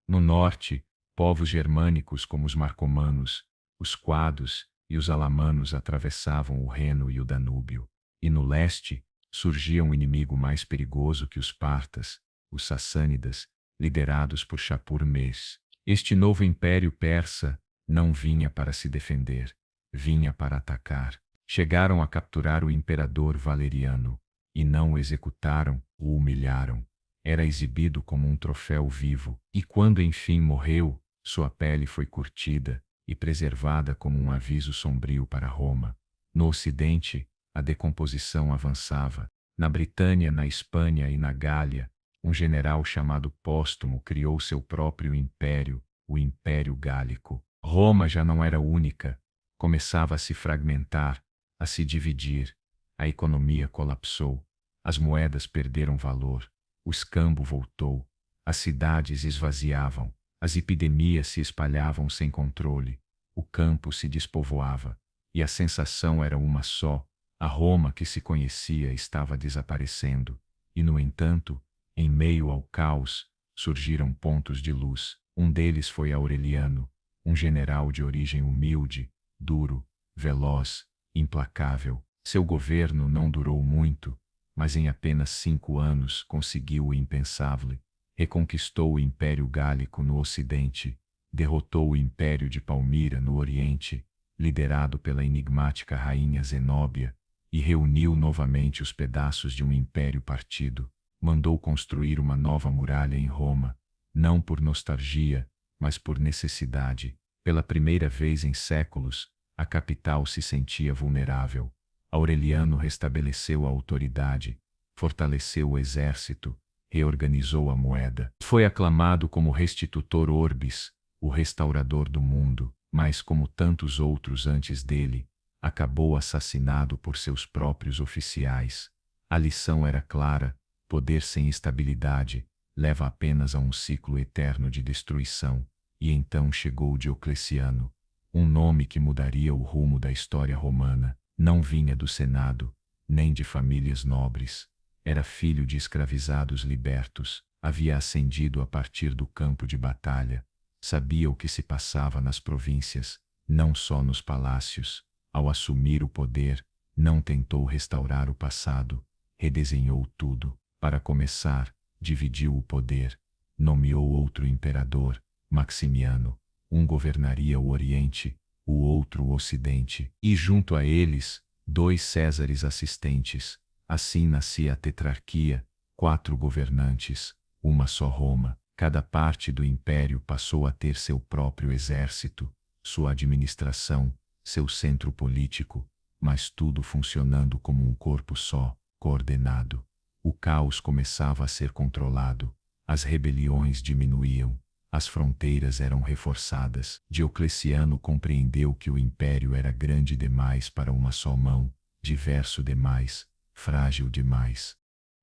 [SPEAKER 1] No norte, povos germânicos como os marcomanos, os quados e os alamanos atravessavam o Reno e o Danúbio. E no leste, surgia um inimigo mais perigoso que os partas, os sassânidas, liderados por Shapur-Mes. Este novo império persa não vinha para se defender, vinha para atacar. Chegaram a capturar o imperador Valeriano, e não o executaram, o humilharam. Era exibido como um troféu vivo, e quando enfim morreu, sua pele foi curtida e preservada como um aviso sombrio para Roma. No ocidente, a decomposição avançava. Na Britânia, na Espanha e na Gália, um general chamado Póstumo criou seu próprio império, o Império Gálico. Roma já não era única, começava a se fragmentar, a se dividir. A economia colapsou, as moedas perderam valor, o escambo voltou, as cidades esvaziavam, as epidemias se espalhavam sem controle, o campo se despovoava, e a sensação era uma só: a Roma que se conhecia estava desaparecendo, e no entanto, em meio ao caos, surgiram pontos de luz. Um deles foi Aureliano, um general de origem humilde, duro, veloz, implacável. Seu governo não durou muito, mas em apenas 5 anos conseguiu o impensável. Reconquistou o Império Gálico no Ocidente, derrotou o Império de Palmira no Oriente, liderado pela enigmática rainha Zenóbia, e reuniu novamente os pedaços de um império partido. Mandou construir uma nova muralha em Roma, não por nostalgia, mas por necessidade. Pela primeira vez em séculos, a capital se sentia vulnerável. Aureliano restabeleceu a autoridade, fortaleceu o exército, reorganizou a moeda. Foi aclamado como restitutor orbis, o restaurador do mundo, mas como tantos outros antes dele, acabou assassinado por seus próprios oficiais. A lição era clara: poder sem estabilidade leva apenas a um ciclo eterno de destruição. E então chegou Diocleciano, um nome que mudaria o rumo da história romana. Não vinha do Senado, nem de famílias nobres. Era filho de escravizados libertos, havia ascendido a partir do campo de batalha. Sabia o que se passava nas províncias, não só nos palácios. Ao assumir o poder, não tentou restaurar o passado, redesenhou tudo. Para começar, dividiu o poder, nomeou outro imperador, Maximiano. Um governaria o Oriente, o outro o Ocidente, e junto a eles, 2 Césares assistentes. Assim nascia a tetrarquia, 4 governantes, uma só Roma. Cada parte do império passou a ter seu próprio exército, sua administração, seu centro político, mas tudo funcionando como um corpo só, coordenado. O caos começava a ser controlado, as rebeliões diminuíam, as fronteiras eram reforçadas. Diocleciano compreendeu que o império era grande demais para uma só mão, diverso demais, frágil demais.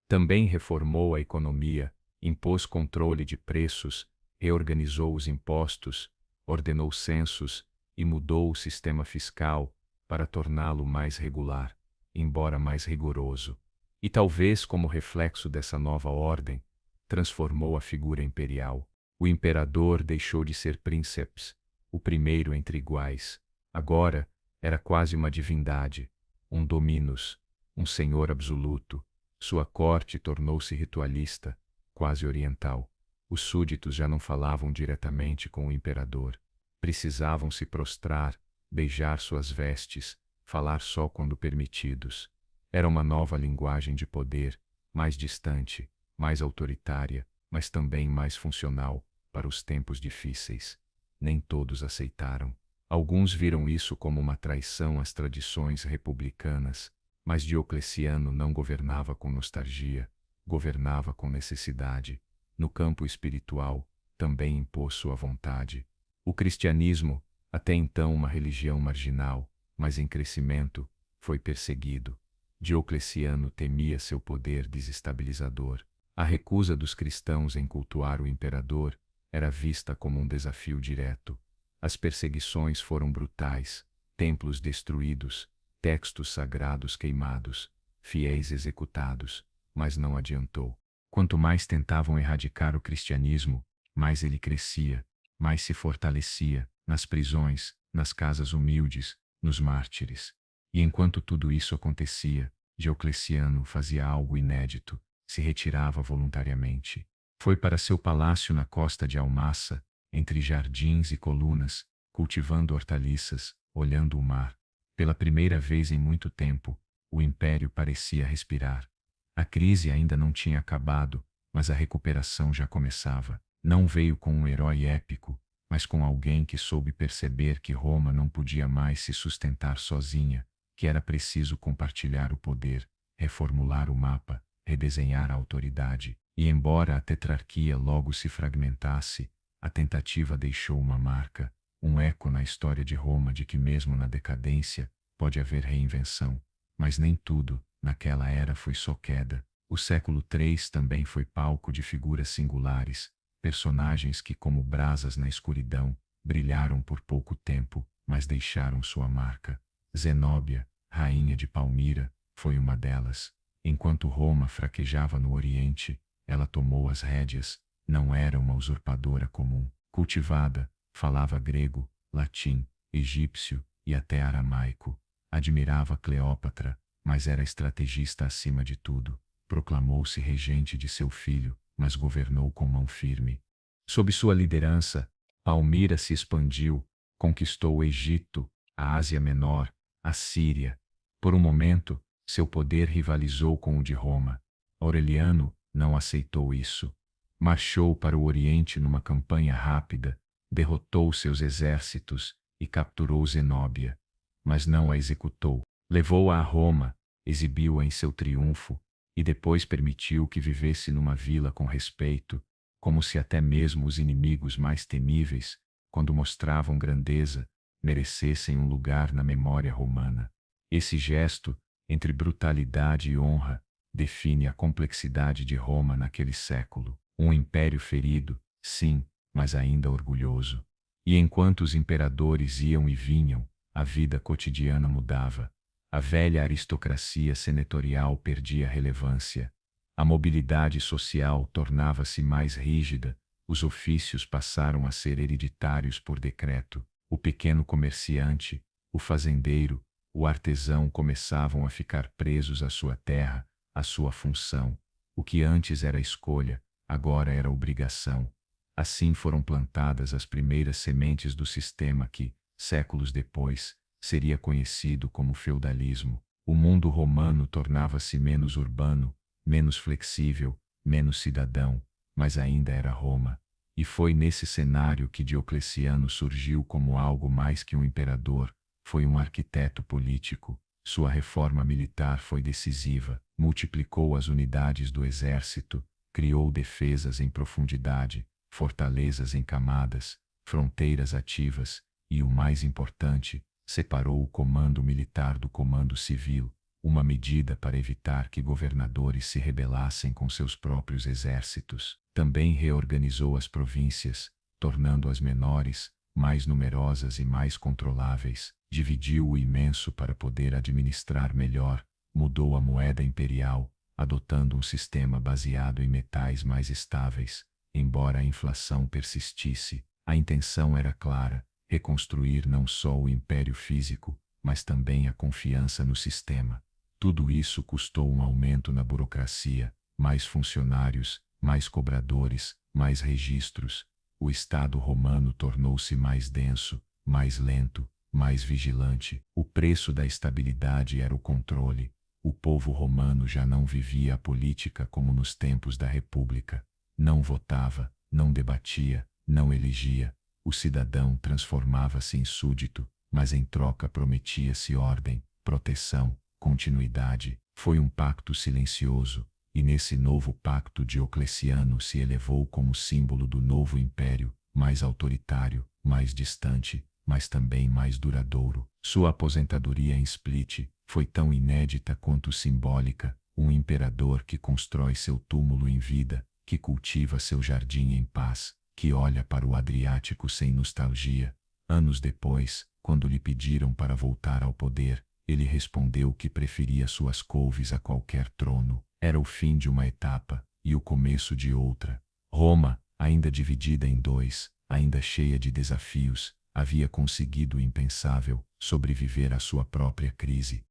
[SPEAKER 1] Também reformou a economia, impôs controle de preços, reorganizou os impostos, ordenou censos e mudou o sistema fiscal para torná-lo mais regular, embora mais rigoroso. E talvez como reflexo dessa nova ordem, transformou a figura imperial. O imperador deixou de ser princeps, o primeiro entre iguais. Agora era quase uma divindade, um dominus, um senhor absoluto. Sua corte tornou-se ritualista, quase oriental. Os súditos já não falavam diretamente com o imperador. Precisavam se prostrar, beijar suas vestes, falar só quando permitidos. Era uma nova linguagem de poder, mais distante, mais autoritária, mas também mais funcional para os tempos difíceis. Nem todos aceitaram. Alguns viram isso como uma traição às tradições republicanas, mas Diocleciano não governava com nostalgia, governava com necessidade. No campo espiritual, também impôs sua vontade. O cristianismo, até então uma religião marginal, mas em crescimento, foi perseguido. Diocleciano temia seu poder desestabilizador. A recusa dos cristãos em cultuar o imperador era vista como um desafio direto. As perseguições foram brutais, templos destruídos, textos sagrados queimados, fiéis executados, mas não adiantou. Quanto mais tentavam erradicar o cristianismo, mais ele crescia, mais se fortalecia, nas prisões, nas casas humildes, nos mártires. E enquanto tudo isso acontecia, Diocleciano fazia algo inédito, se retirava voluntariamente. Foi para seu palácio na costa de Almassa, entre jardins e colunas, cultivando hortaliças, olhando o mar. Pela primeira vez em muito tempo, o império parecia respirar. A crise ainda não tinha acabado, mas a recuperação já começava. Não veio com um herói épico, mas com alguém que soube perceber que Roma não podia mais se sustentar sozinha, que era preciso compartilhar o poder. reformular o mapa, redesenhar a autoridade, e embora a tetrarquia logo se fragmentasse, a tentativa deixou uma marca, um eco na história de Roma de que mesmo na decadência pode haver reinvenção, mas nem tudo, naquela era foi só queda. O século III também foi palco de figuras singulares, personagens que como brasas na escuridão, brilharam por pouco tempo, mas deixaram sua marca. Zenóbia, rainha de Palmira, foi uma delas. Enquanto Roma fraquejava no Oriente, ela tomou as rédeas. Não era uma usurpadora comum. Cultivada, falava grego, latim, egípcio e até aramaico. Admirava Cleópatra, mas era estrategista acima de tudo. Proclamou-se regente de seu filho, mas governou com mão firme. Sob sua liderança, Palmira se expandiu, conquistou o Egito, a Ásia Menor, a Síria. Por um momento, seu poder rivalizou com o de Roma. Aureliano não aceitou isso. Marchou para o Oriente numa campanha rápida, derrotou seus exércitos e capturou Zenóbia. Mas não a executou. Levou-a a Roma, exibiu-a em seu triunfo, e depois permitiu que vivesse numa vila com respeito, como se até mesmo os inimigos mais temíveis, quando mostravam grandeza, merecessem um lugar na memória romana. Esse gesto, entre brutalidade e honra, define a complexidade de Roma naquele século. Um império ferido, sim, mas ainda orgulhoso. E enquanto os imperadores iam e vinham, a vida cotidiana mudava. A velha aristocracia senatorial perdia relevância. A mobilidade social tornava-se mais rígida, os ofícios passaram a ser hereditários por decreto. O pequeno comerciante, o fazendeiro, o artesão começavam a ficar presos à sua terra, à sua função. O que antes era escolha, agora era obrigação. Assim foram plantadas as primeiras sementes do sistema que, séculos depois, seria conhecido como feudalismo. O mundo romano tornava-se menos urbano, menos flexível, menos cidadão, mas ainda era Roma. E foi nesse cenário que Diocleciano surgiu como algo mais que um imperador, foi um arquiteto político. Sua reforma militar foi decisiva, multiplicou as unidades do exército, criou defesas em profundidade, fortalezas em camadas, fronteiras ativas e, o mais importante, separou o comando militar do comando civil, uma medida para evitar que governadores se rebelassem com seus próprios exércitos. Também reorganizou as províncias, tornando-as menores, mais numerosas e mais controláveis. Dividiu o imenso para poder administrar melhor, mudou a moeda imperial, adotando um sistema baseado em metais mais estáveis. Embora a inflação persistisse, a intenção era clara: reconstruir não só o império físico, mas também a confiança no sistema. Tudo isso custou um aumento na burocracia, mais funcionários, mais cobradores, mais registros. O Estado romano tornou-se mais denso, mais lento, mais vigilante. O preço da estabilidade era o controle. O povo romano já não vivia a política como nos tempos da República. Não votava, não debatia, não elegia. O cidadão transformava-se em súdito, mas em troca prometia-se ordem, proteção, continuidade. Foi um pacto silencioso, e nesse novo pacto Diocleciano se elevou como símbolo do novo império, mais autoritário, mais distante, mas também mais duradouro. Sua aposentadoria em Split foi tão inédita quanto simbólica: um imperador que constrói seu túmulo em vida, que cultiva seu jardim em paz, que olha para o Adriático sem nostalgia. Anos depois, quando lhe pediram para voltar ao poder, ele respondeu que preferia suas couves a qualquer trono. Era o fim de uma etapa e o começo de outra. Roma, ainda dividida em dois, ainda cheia de desafios, havia conseguido o impensável: sobreviver à sua própria crise.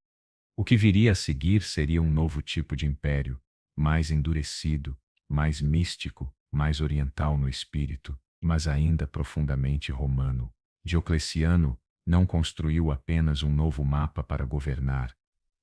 [SPEAKER 1] O que viria a seguir seria um novo tipo de império, mais endurecido, mais místico, mais oriental no espírito, mas ainda profundamente romano. Diocleciano não construiu apenas um novo mapa para governar,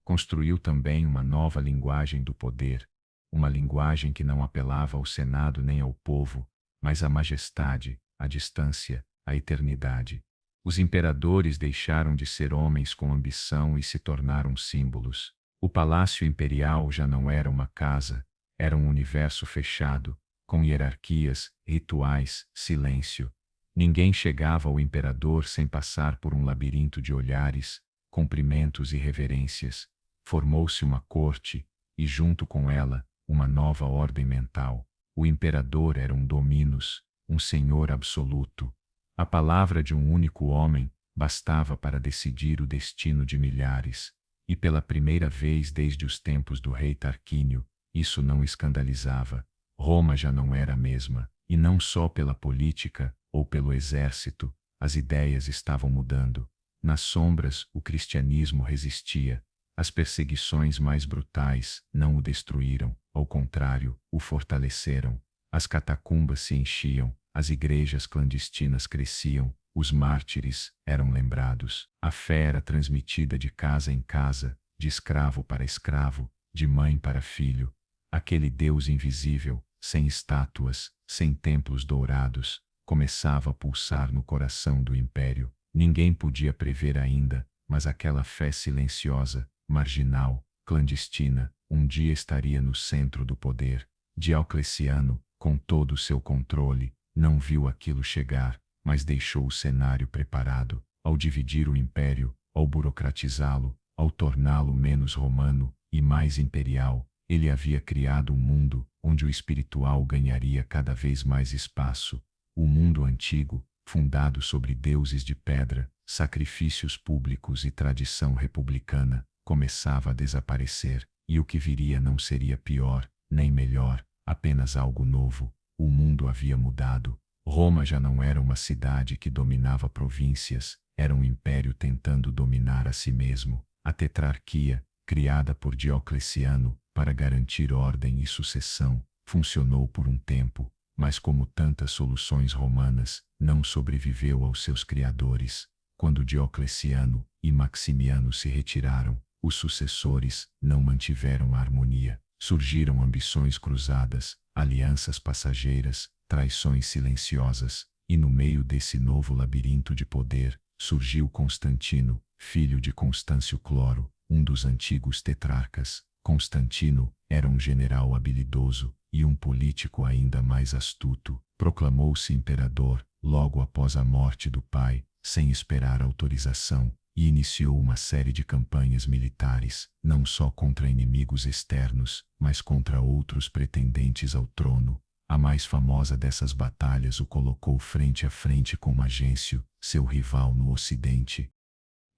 [SPEAKER 1] construiu também uma nova linguagem do poder, uma linguagem que não apelava ao Senado nem ao povo, mas à majestade, à distância, à eternidade. Os imperadores deixaram de ser homens com ambição e se tornaram símbolos. O palácio imperial já não era uma casa, era um universo fechado, com hierarquias, rituais, silêncio. Ninguém chegava ao imperador sem passar por um labirinto de olhares, cumprimentos e reverências. Formou-se uma corte, e junto com ela, uma nova ordem mental. O imperador era um dominus, um senhor absoluto. A palavra de um único homem bastava para decidir o destino de milhares. E pela primeira vez desde os tempos do rei Tarquínio, isso não escandalizava. Roma já não era a mesma, e não só pela política ou pelo exército, as ideias estavam mudando. Nas sombras, o cristianismo resistia. As perseguições mais brutais não o destruíram, ao contrário, o fortaleceram. As catacumbas se enchiam, as igrejas clandestinas cresciam, os mártires eram lembrados. A fé era transmitida de casa em casa, de escravo para escravo, de mãe para filho. Aquele Deus invisível, sem estátuas, sem templos dourados, começava a pulsar no coração do império. Ninguém podia prever ainda, mas aquela fé silenciosa, marginal, clandestina, um dia estaria no centro do poder. Diocleciano, com todo o seu controle, não viu aquilo chegar, mas deixou o cenário preparado. Ao dividir o império, ao burocratizá-lo, ao torná-lo menos romano e mais imperial, ele havia criado um mundo onde o espiritual ganharia cada vez mais espaço. O mundo antigo, fundado sobre deuses de pedra, sacrifícios públicos e tradição republicana, começava a desaparecer, e o que viria não seria pior, nem melhor, apenas algo novo. O mundo havia mudado. Roma já não era uma cidade que dominava províncias, era um império tentando dominar a si mesmo. A tetrarquia, criada por Diocleciano para garantir ordem e sucessão, funcionou por um tempo, mas como tantas soluções romanas, não sobreviveu aos seus criadores. Quando Diocleciano e Maximiano se retiraram, os sucessores não mantiveram a harmonia. Surgiram ambições cruzadas, alianças passageiras, traições silenciosas, e no meio desse novo labirinto de poder, surgiu Constantino, filho de Constâncio Cloro, um dos antigos tetrarcas. Constantino era um general habilidoso e um político ainda mais astuto. Proclamou-se imperador logo após a morte do pai, sem esperar autorização, e iniciou uma série de campanhas militares, não só contra inimigos externos, mas contra outros pretendentes ao trono. A mais famosa dessas batalhas o colocou frente a frente com Magêncio, seu rival no ocidente.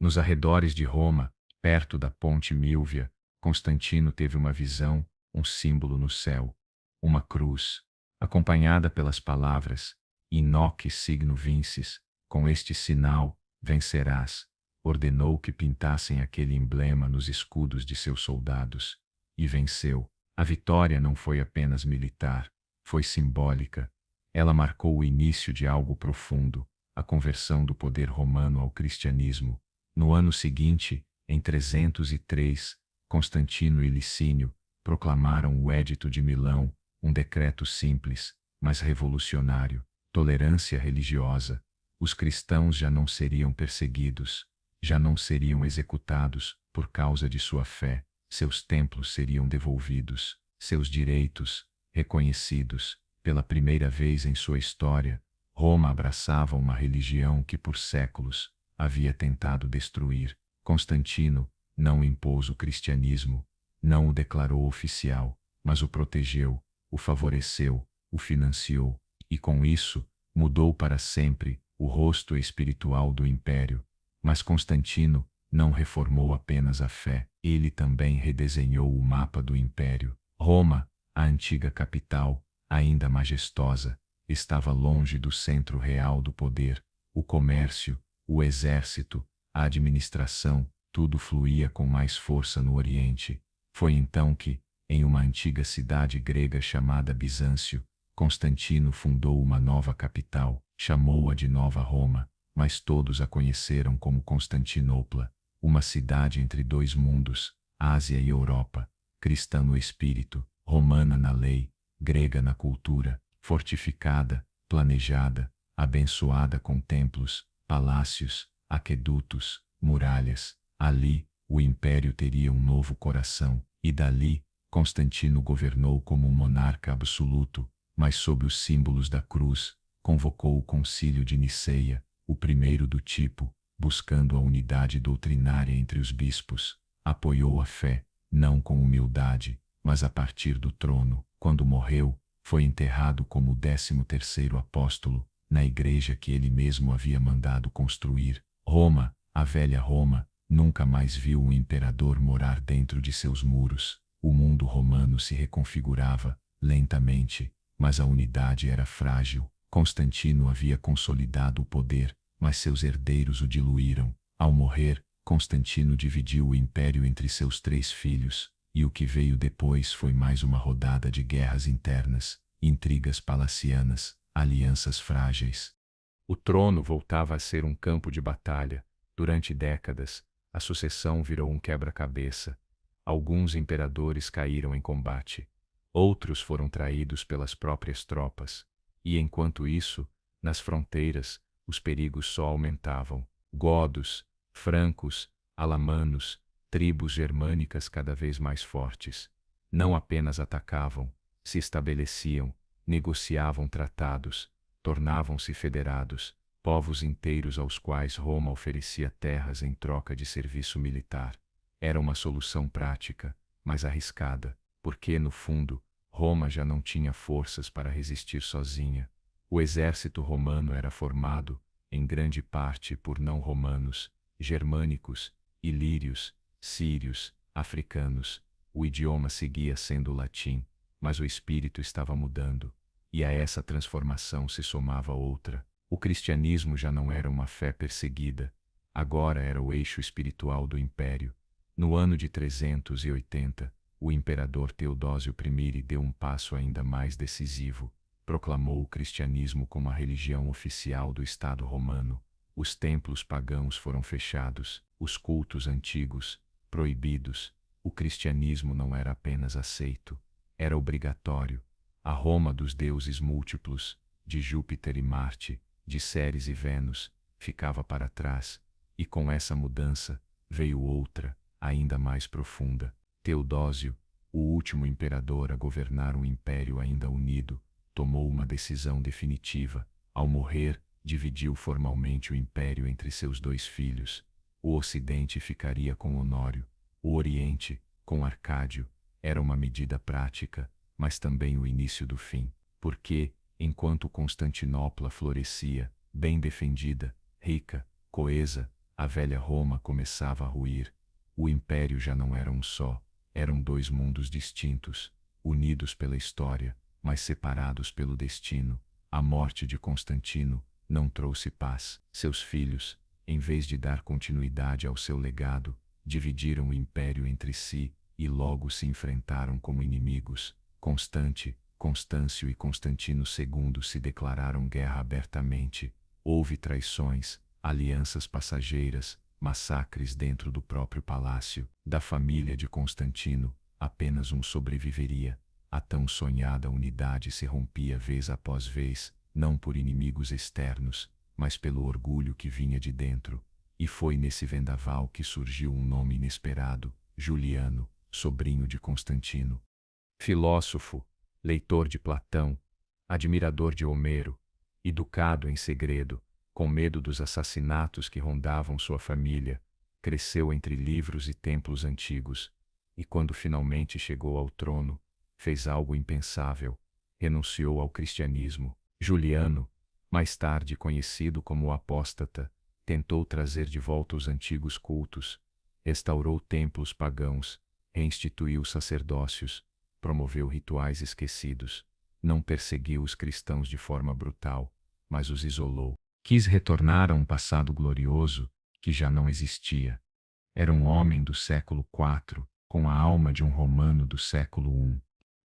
[SPEAKER 1] Nos arredores de Roma, perto da ponte Milvia, Constantino teve uma visão, um símbolo no céu, uma cruz, acompanhada pelas palavras "In hoc signo vinces", com este sinal, vencerás. Ordenou que pintassem aquele emblema nos escudos de seus soldados, e venceu. A vitória não foi apenas militar, foi simbólica. Ela marcou o início de algo profundo, a conversão do poder romano ao cristianismo. No ano seguinte, em 303, Constantino e Licínio proclamaram o Edito de Milão, um decreto simples, mas revolucionário: tolerância religiosa. Os cristãos já não seriam perseguidos, já não seriam executados por causa de sua fé, seus templos seriam devolvidos, seus direitos reconhecidos. Pela primeira vez em sua história, Roma abraçava uma religião que por séculos havia tentado destruir. Constantino não impôs o cristianismo, não o declarou oficial, mas o protegeu, o favoreceu, o financiou, e com isso, mudou para sempre o rosto espiritual do império. Mas Constantino não reformou apenas a fé, ele também redesenhou o mapa do império. Roma, a antiga capital, ainda majestosa, estava longe do centro real do poder. O comércio, o exército, a administração, tudo fluía com mais força no Oriente. Foi então que, em uma antiga cidade grega chamada Bizâncio, Constantino fundou uma nova capital, chamou-a de Nova Roma, mas todos a conheceram como Constantinopla, uma cidade entre dois mundos, Ásia e Europa, cristã no espírito, romana na lei, grega na cultura, fortificada, planejada, abençoada com templos, palácios, aquedutos, muralhas. Ali,
[SPEAKER 2] o império teria um novo coração, e dali, Constantino governou como um monarca absoluto, mas sob os símbolos da cruz, convocou o Concílio de Niceia, o primeiro do tipo, buscando a unidade doutrinária entre os bispos, apoiou a fé, não com humildade, mas a partir do trono. Quando morreu, foi enterrado como o 13º apóstolo, na igreja que ele mesmo havia mandado construir. Roma, a velha Roma, nunca mais viu um imperador morar dentro de seus muros. O mundo romano se reconfigurava, lentamente, mas a unidade era frágil. Constantino havia consolidado o poder, mas seus herdeiros o diluíram. Ao morrer, Constantino dividiu o império entre seus 3 filhos, e o que veio depois foi mais uma rodada de guerras internas, intrigas palacianas, alianças frágeis.
[SPEAKER 1] O trono voltava a ser um campo de batalha. Durante décadas, a sucessão virou um quebra-cabeça. Alguns imperadores caíram em combate. Outros foram traídos pelas próprias tropas. E enquanto isso, nas fronteiras, os perigos só aumentavam. Godos, francos, alamanos, tribos germânicas cada vez mais fortes. Não apenas atacavam, se estabeleciam, negociavam tratados, tornavam-se federados, povos inteiros aos quais Roma oferecia terras em troca de serviço militar. Era uma solução prática, mas arriscada, porque, no fundo, Roma já não tinha forças para resistir sozinha. O exército romano era formado, em grande parte por não-romanos, germânicos, ilírios, sírios, africanos. O idioma seguia sendo o latim, mas o espírito estava mudando, e a essa transformação se somava outra. O cristianismo já não era uma fé perseguida, agora era o eixo espiritual do império. No ano de 380, o imperador Teodósio I deu um passo ainda mais decisivo. Proclamou o cristianismo como a religião oficial do Estado romano. Os templos pagãos foram fechados, os cultos antigos, proibidos. O cristianismo não era apenas aceito, era obrigatório. A Roma dos deuses múltiplos, de Júpiter e Marte, de Ceres e Vênus, ficava para trás, e com essa mudança veio outra, ainda mais profunda. Teodósio, o último imperador a governar um império ainda unido, tomou uma decisão definitiva. Ao morrer, dividiu formalmente o império entre seus 2 filhos. O Ocidente ficaria com Honório, o Oriente, com Arcádio. Era uma medida prática, mas também o início do fim, porque, enquanto Constantinopla florescia, bem defendida, rica, coesa, a velha Roma começava a ruir. O império já não era um só, eram 2 mundos distintos, unidos pela história, mas separados pelo destino. A morte de Constantino não trouxe paz. Seus filhos, em vez de dar continuidade ao seu legado, dividiram o império entre si, e logo se enfrentaram como inimigos. Constâncio e Constantino II se declararam guerra abertamente. Houve traições, alianças passageiras, massacres dentro do próprio palácio. Da família de Constantino, apenas um sobreviveria. A tão sonhada unidade se rompia vez após vez, não por inimigos externos, mas pelo orgulho que vinha de dentro. E foi nesse vendaval que surgiu um nome inesperado: Juliano, sobrinho de Constantino. Filósofo, leitor de Platão, admirador de Homero, educado em segredo, com medo dos assassinatos que rondavam sua família, cresceu entre livros e templos antigos, e quando finalmente chegou ao trono, fez algo impensável: renunciou ao cristianismo. Juliano, mais tarde conhecido como o apóstata, tentou trazer de volta os antigos cultos, restaurou templos pagãos, reinstituiu sacerdócios, promoveu rituais esquecidos. Não perseguiu os cristãos de forma brutal, mas os isolou. Quis retornar a um passado glorioso que já não existia. Era um homem do século IV, com a alma de um romano do século I.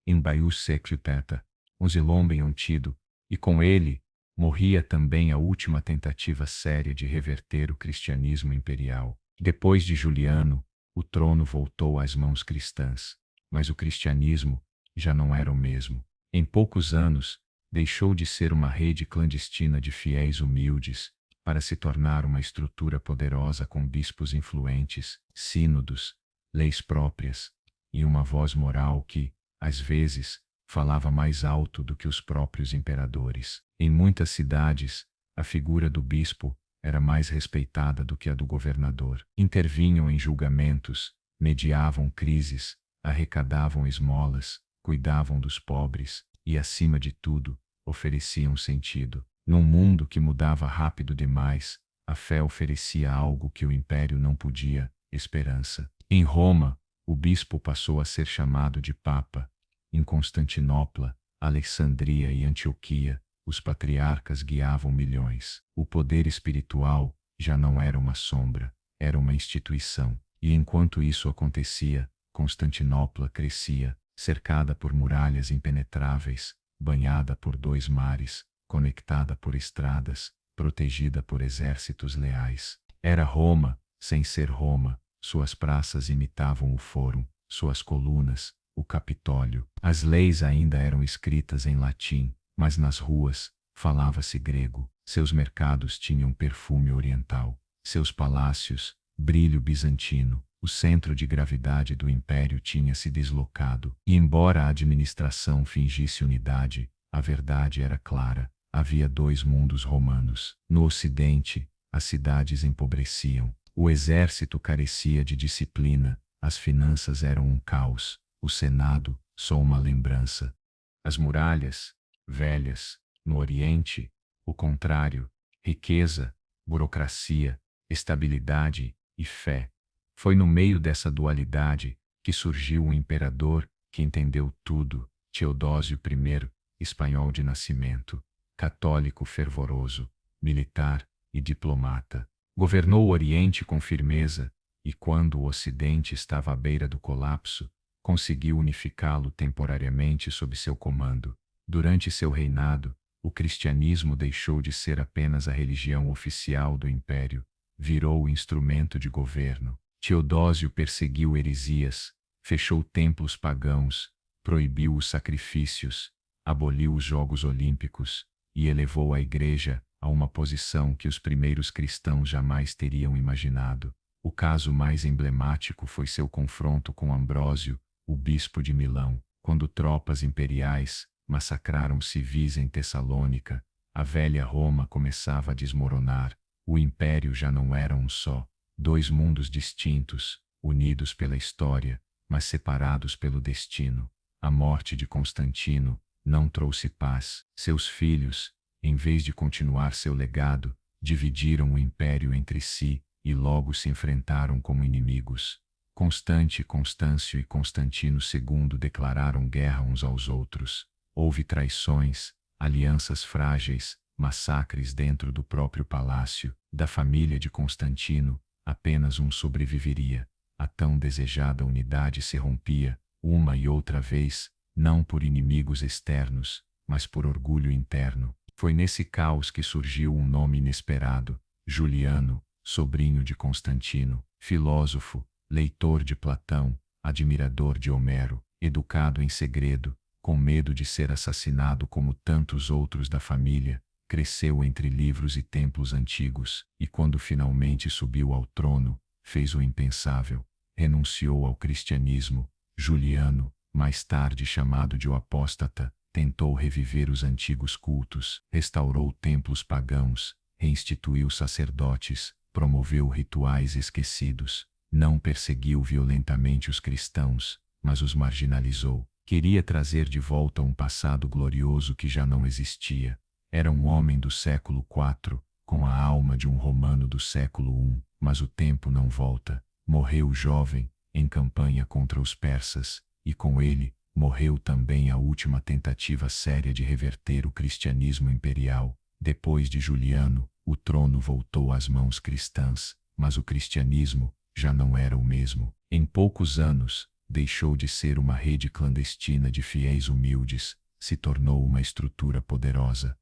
[SPEAKER 1] Em Baius Secreteta, um zilomben ontido, e com ele morria também a última tentativa séria de reverter o cristianismo imperial. Depois de Juliano, o trono voltou às mãos cristãs, mas o cristianismo já não era o mesmo. Em poucos anos, deixou de ser uma rede clandestina de fiéis humildes para se tornar uma estrutura poderosa com bispos influentes, sínodos, leis próprias e uma voz moral que, às vezes, falava mais alto do que os próprios imperadores. Em muitas cidades, a figura do bispo era mais respeitada do que a do governador. Intervinham em julgamentos, mediavam crises, arrecadavam esmolas, cuidavam dos pobres e, acima de tudo, ofereciam sentido. Num mundo que mudava rápido demais, a fé oferecia algo que o império não podia: esperança. Em Roma, o bispo passou a ser chamado de Papa. Em Constantinopla, Alexandria e Antioquia, os patriarcas guiavam milhões. O poder espiritual já não era uma sombra, era uma instituição. E enquanto isso acontecia, Constantinopla crescia, cercada por muralhas impenetráveis, banhada por 2 mares, conectada por estradas, protegida por exércitos leais. Era Roma, sem ser Roma. Suas praças imitavam o Fórum, suas colunas, o Capitólio. As leis ainda eram escritas em latim, mas nas ruas falava-se grego. Seus mercados tinham perfume oriental, seus palácios, brilho bizantino. O centro de gravidade do império tinha se deslocado, e embora a administração fingisse unidade, a verdade era clara: havia 2 mundos romanos. No ocidente, as cidades empobreciam, o exército carecia de disciplina, as finanças eram um caos, o Senado, só uma lembrança. As muralhas, velhas. No Oriente, o contrário: riqueza, burocracia, estabilidade e fé. Foi no meio dessa dualidade que surgiu um imperador que entendeu tudo: Teodósio I, espanhol de nascimento, católico fervoroso, militar e diplomata. Governou o Oriente com firmeza e, quando o Ocidente estava à beira do colapso, conseguiu unificá-lo temporariamente sob seu comando. Durante seu reinado, o cristianismo deixou de ser apenas a religião oficial do império, virou o instrumento de governo. Teodósio perseguiu heresias, fechou templos pagãos, proibiu os sacrifícios, aboliu os Jogos Olímpicos e elevou a Igreja a uma posição que os primeiros cristãos jamais teriam imaginado. O caso mais emblemático foi seu confronto com Ambrósio, o bispo de Milão, quando tropas imperiais massacraram civis em Tessalônica. A velha Roma começava a desmoronar. O império já não era um só, 2 mundos distintos, unidos pela história, mas separados pelo destino. A morte de Constantino não trouxe paz. Seus filhos, em vez de continuar seu legado, dividiram o império entre si e logo se enfrentaram como inimigos. Constâncio e Constantino II declararam guerra uns aos outros. Houve traições, alianças frágeis, massacres dentro do próprio palácio. Da família de Constantino, apenas um sobreviveria. A tão desejada unidade se rompia, uma e outra vez, não por inimigos externos, mas por orgulho interno. Foi nesse caos que surgiu um nome inesperado: Juliano, sobrinho de Constantino, filósofo, leitor de Platão, admirador de Homero, educado em segredo, com medo de ser assassinado como tantos outros da família. Cresceu entre livros e templos antigos, e quando finalmente subiu ao trono, fez o impensável: renunciou ao cristianismo. Juliano, mais tarde chamado de o apóstata, tentou reviver os antigos cultos, restaurou templos pagãos, reinstituiu sacerdotes, promoveu rituais esquecidos. Não perseguiu violentamente os cristãos, mas os marginalizou. Queria trazer de volta um passado glorioso que já não existia. Era um homem do século IV, com a alma de um romano do século I, mas o tempo não volta. Morreu jovem, em campanha contra os persas, e com ele, morreu também a última tentativa séria de reverter o cristianismo imperial. Depois de Juliano, o trono voltou às mãos cristãs, mas o cristianismo já não era o mesmo. Em poucos anos, deixou de ser uma rede clandestina de fiéis humildes, se tornou uma estrutura poderosa,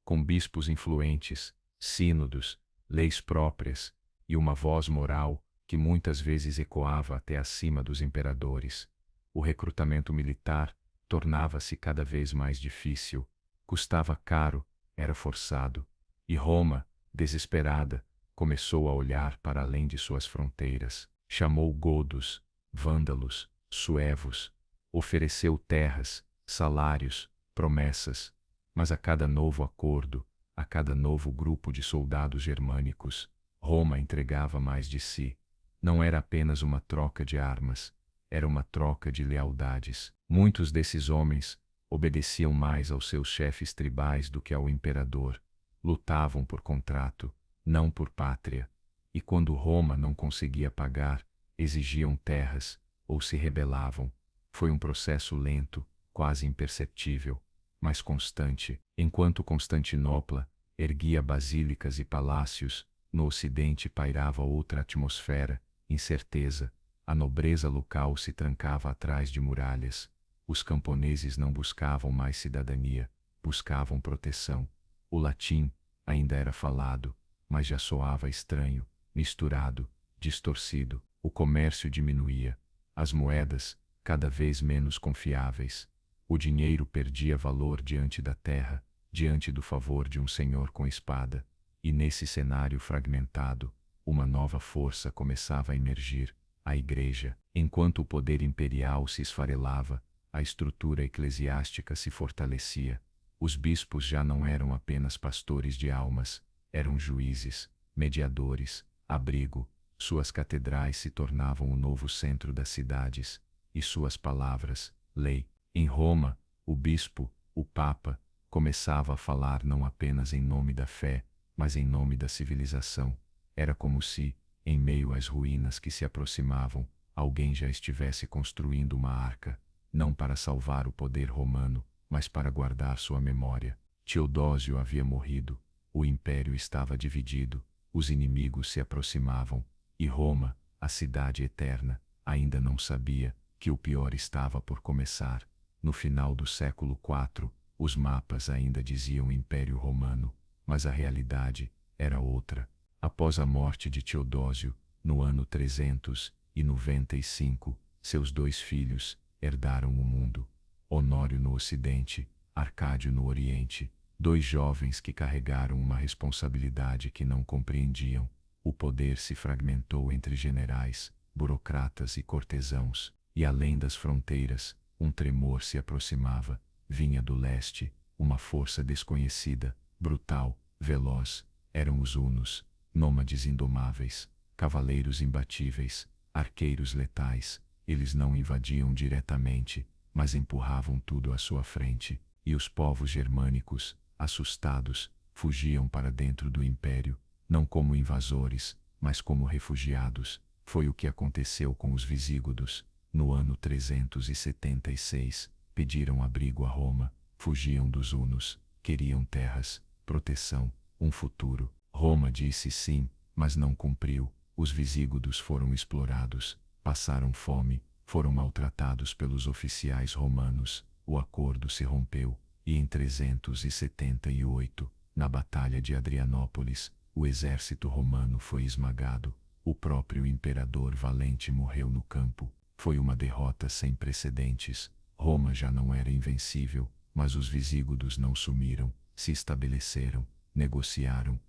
[SPEAKER 1] com bispos influentes, sínodos, leis próprias e uma voz moral que muitas vezes ecoava até acima dos imperadores. O recrutamento militar tornava-se cada vez mais difícil, custava caro, era forçado, e Roma, Desesperada, começou a olhar para além de suas fronteiras. Chamou godos, vândalos, suevos, ofereceu terras, salários, promessas, mas a cada novo acordo, a cada novo grupo de soldados germânicos, Roma entregava mais de si. Não era apenas uma troca de armas, era uma troca de lealdades. Muitos desses homens obedeciam mais aos seus chefes tribais do que ao imperador. Lutavam por contrato, não por pátria. E quando Roma não conseguia pagar, exigiam terras ou se rebelavam. Foi um processo lento, quase imperceptível, mas constante. Enquanto Constantinopla erguia basílicas e palácios, no ocidente pairava outra atmosfera, incerteza. A nobreza local se trancava atrás de muralhas. Os camponeses não buscavam mais cidadania, buscavam proteção. O latim ainda era falado, mas já soava estranho, misturado, distorcido. O comércio diminuía. As moedas, cada vez menos confiáveis. O dinheiro perdia valor diante da terra, diante do favor de um senhor com espada. E nesse cenário fragmentado, uma nova força começava a emergir, a Igreja. Enquanto o poder imperial se esfarelava, a estrutura eclesiástica se fortalecia. Os bispos já não eram apenas pastores de almas, eram juízes, mediadores, abrigo. Suas catedrais se tornavam o novo centro das cidades, e suas palavras, lei. Em Roma, o bispo, o papa, começava a falar não apenas em nome da fé, mas em nome da civilização. Era como se, em meio às ruínas que se aproximavam, alguém já estivesse construindo uma arca, não para salvar o poder romano, mas para guardar sua memória. Teodósio havia morrido, o império estava dividido, os inimigos se aproximavam, e Roma, a cidade eterna, ainda não sabia que o pior estava por começar. No final do século IV, os mapas ainda diziam Império Romano, mas a realidade era outra. Após a morte de Teodósio, no ano 395, seus dois filhos herdaram o mundo. Honório no Ocidente, Arcádio no Oriente, dois jovens que carregaram uma responsabilidade que não compreendiam. O poder se fragmentou entre generais, burocratas e cortesãos, e além das fronteiras, um tremor se aproximava. Vinha do leste, uma força desconhecida, brutal, veloz. Eram os hunos, nômades indomáveis, cavaleiros imbatíveis, arqueiros letais. Eles não invadiam diretamente, mas empurravam tudo à sua frente, e os povos germânicos, assustados, fugiam para dentro do império, não como invasores, mas como refugiados. Foi o que aconteceu com os visígodos. No ano 376, pediram abrigo a Roma, fugiam dos hunos, queriam terras, proteção, um futuro. Roma disse sim, mas não cumpriu. Os visígodos foram explorados, passaram fome, foram maltratados pelos oficiais romanos. O acordo se rompeu, e em 378, na Batalha de Adrianópolis, o exército romano foi esmagado. O próprio imperador Valente morreu no campo. Foi uma derrota sem precedentes. Roma já não era invencível, mas os visígodos não sumiram, se estabeleceram, negociaram.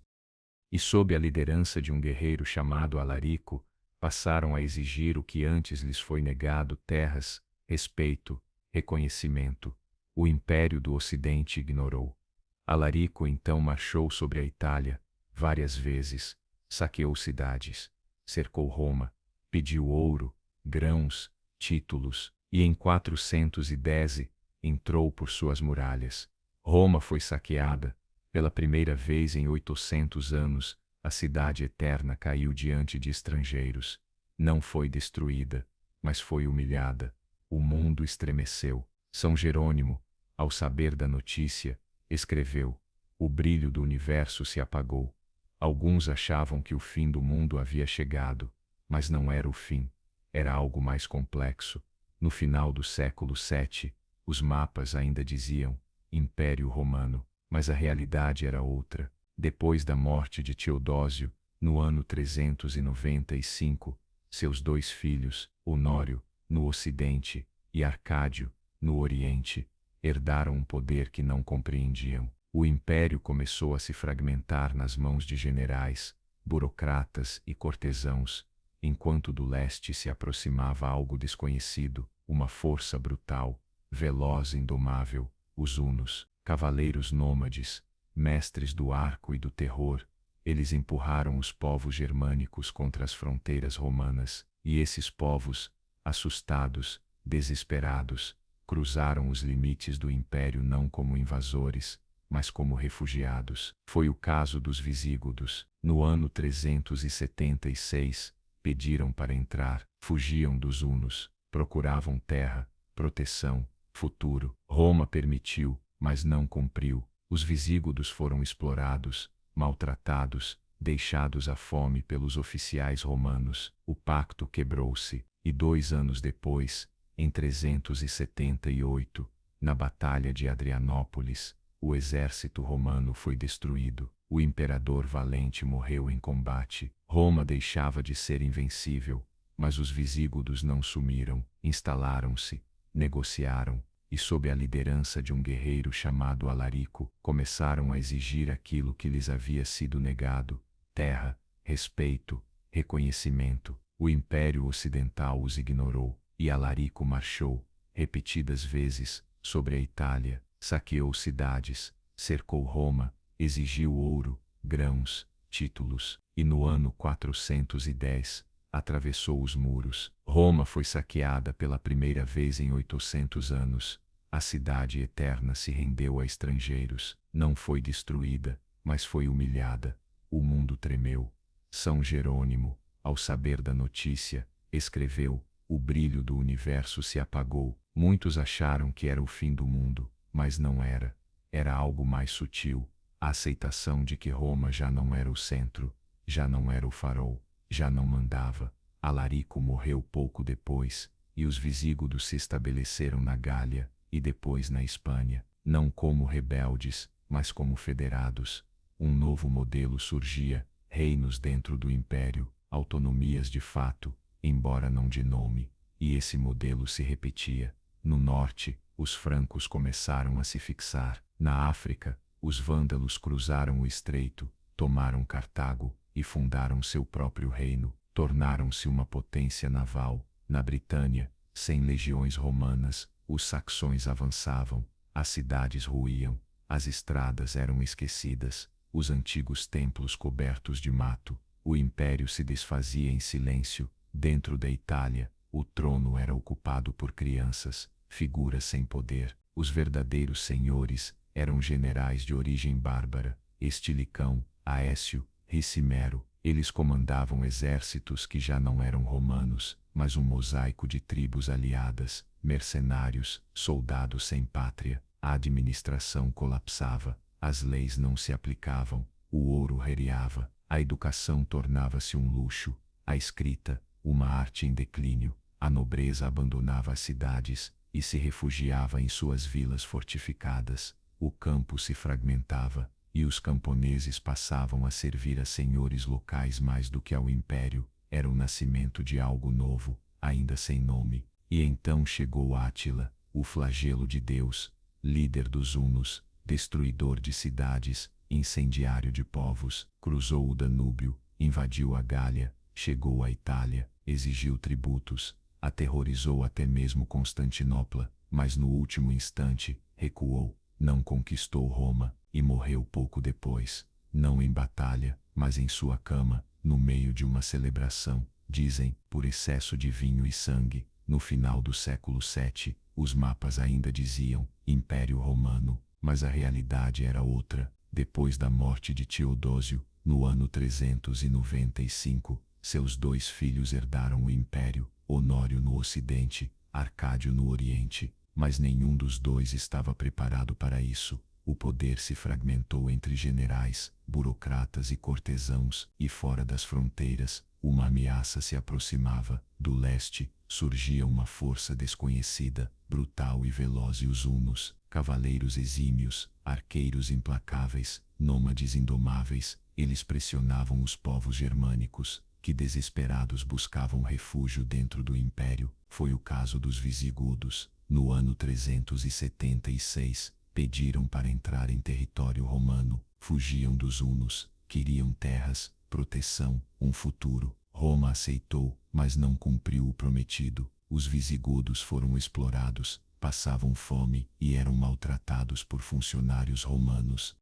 [SPEAKER 1] E sob a liderança de um guerreiro chamado Alarico, passaram a exigir o que antes lhes foi negado: terras, respeito, reconhecimento. O império do Ocidente ignorou. Alarico então marchou sobre a Itália, várias vezes, saqueou cidades, cercou Roma, pediu ouro, grãos, títulos, e em 410 entrou por suas muralhas. Roma foi saqueada. Pela primeira vez em 800 anos, a cidade eterna caiu diante de estrangeiros. Não foi destruída, mas foi humilhada. O mundo estremeceu. São Jerônimo, ao saber da notícia, escreveu: o brilho do universo se apagou. Alguns achavam que o fim do mundo havia chegado, mas não era o fim. Era algo mais complexo. No final do século VII, os mapas ainda diziam Império Romano, mas a realidade era outra. Depois da morte de Teodósio, no ano 395, seus dois filhos, Honório, no Ocidente, e Arcádio, no Oriente, herdaram um poder que não compreendiam. O império começou a se fragmentar nas mãos de generais, burocratas e cortesãos, enquanto do leste se aproximava algo desconhecido, uma força brutal, veloz e indomável, os hunos, cavaleiros nômades, mestres do arco e do terror. Eles empurraram os povos germânicos contra as fronteiras romanas, e esses povos, assustados, desesperados, cruzaram os limites do império não como invasores, mas como refugiados. Foi o caso dos visígodos. No ano 376, pediram para entrar, fugiam dos hunos, procuravam terra, proteção, futuro. Roma permitiu, mas não cumpriu. Os visígodos foram explorados, maltratados, deixados à fome pelos oficiais romanos. O pacto quebrou-se, e 2 anos depois, em 378, na Batalha de Adrianópolis, o exército romano foi destruído. O imperador valente morreu em combate. Roma deixava de ser invencível, mas os visígodos não sumiram, instalaram-se, negociaram, e sob a liderança de um guerreiro chamado Alarico, começaram a exigir aquilo que lhes havia sido negado: terra, respeito, reconhecimento. O Império Ocidental os ignorou, e Alarico marchou, repetidas vezes, sobre a Itália, saqueou cidades, cercou Roma, exigiu ouro, grãos, títulos, e no ano 410, atravessou os muros. Roma foi saqueada pela primeira vez em 800 anos. A cidade eterna se rendeu a estrangeiros. Não foi destruída, mas foi humilhada. O mundo tremeu. São Jerônimo, ao saber da notícia, escreveu: o brilho do universo se apagou. Muitos acharam que era o fim do mundo, mas não era. Era algo mais sutil. A aceitação de que Roma já não era o centro, já não era o farol, já não mandava. Alarico morreu pouco depois, e os visígodos se estabeleceram na Gália, e depois na Espanha, não como rebeldes, mas como federados. Um novo modelo surgia, reinos dentro do império, autonomias de fato, embora não de nome, e esse modelo se repetia. No norte, os francos começaram a se fixar. Na África, os vândalos cruzaram o estreito, tomaram Cartago e fundaram seu próprio reino, tornaram-se uma potência naval. Na Britânia, sem legiões romanas, os saxões avançavam, as cidades ruíam, as estradas eram esquecidas, os antigos templos cobertos de mato. O império se desfazia em silêncio. Dentro da Itália, o trono era ocupado por crianças, figuras sem poder. Os verdadeiros senhores eram generais de origem bárbara: Estilicão, Aécio, Ricimero. Eles comandavam exércitos que já não eram romanos, mas um mosaico de tribos aliadas, mercenários, soldados sem pátria. A administração colapsava, as leis não se aplicavam, o ouro rareava, a educação tornava-se um luxo, a escrita, uma arte em declínio. A nobreza abandonava as cidades e se refugiava em suas vilas fortificadas. O campo se fragmentava, e os camponeses passavam a servir a senhores locais mais do que ao império. Era o nascimento de algo novo, ainda sem nome. E então chegou Átila, o flagelo de Deus, líder dos hunos, destruidor de cidades, incendiário de povos. Cruzou o Danúbio, invadiu a Gália, chegou à Itália, exigiu tributos, aterrorizou até mesmo Constantinopla, mas no último instante, recuou. Não conquistou Roma, e morreu pouco depois, não em batalha, mas em sua cama, no meio de uma celebração, dizem, por excesso de vinho e sangue. No final do século VII, os mapas ainda diziam Império Romano, mas a realidade era outra. Depois da morte de Teodósio, no ano 395, seus 2 filhos herdaram o império, Honório no Ocidente, Arcádio no Oriente, mas nenhum dos dois estava preparado para isso. O poder se fragmentou entre generais, burocratas e cortesãos, e fora das fronteiras, uma ameaça se aproximava. Do leste, surgia uma força desconhecida, brutal e veloz, e os hunos, cavaleiros exímios, arqueiros implacáveis, nômades indomáveis. Eles pressionavam os povos germânicos, que desesperados buscavam refúgio dentro do império. Foi o caso dos visigodos. No ano 376,
[SPEAKER 2] pediram para entrar em território romano, fugiam dos hunos, queriam terras, proteção, um futuro. Roma aceitou, mas não cumpriu o prometido. Os visigodos foram explorados, passavam fome e eram maltratados por funcionários romanos.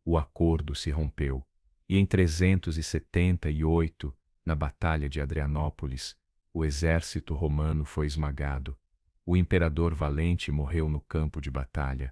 [SPEAKER 1] O acordo se rompeu, e em 378, na Batalha de Adrianópolis, o exército romano foi esmagado. O imperador Valente morreu no campo de batalha.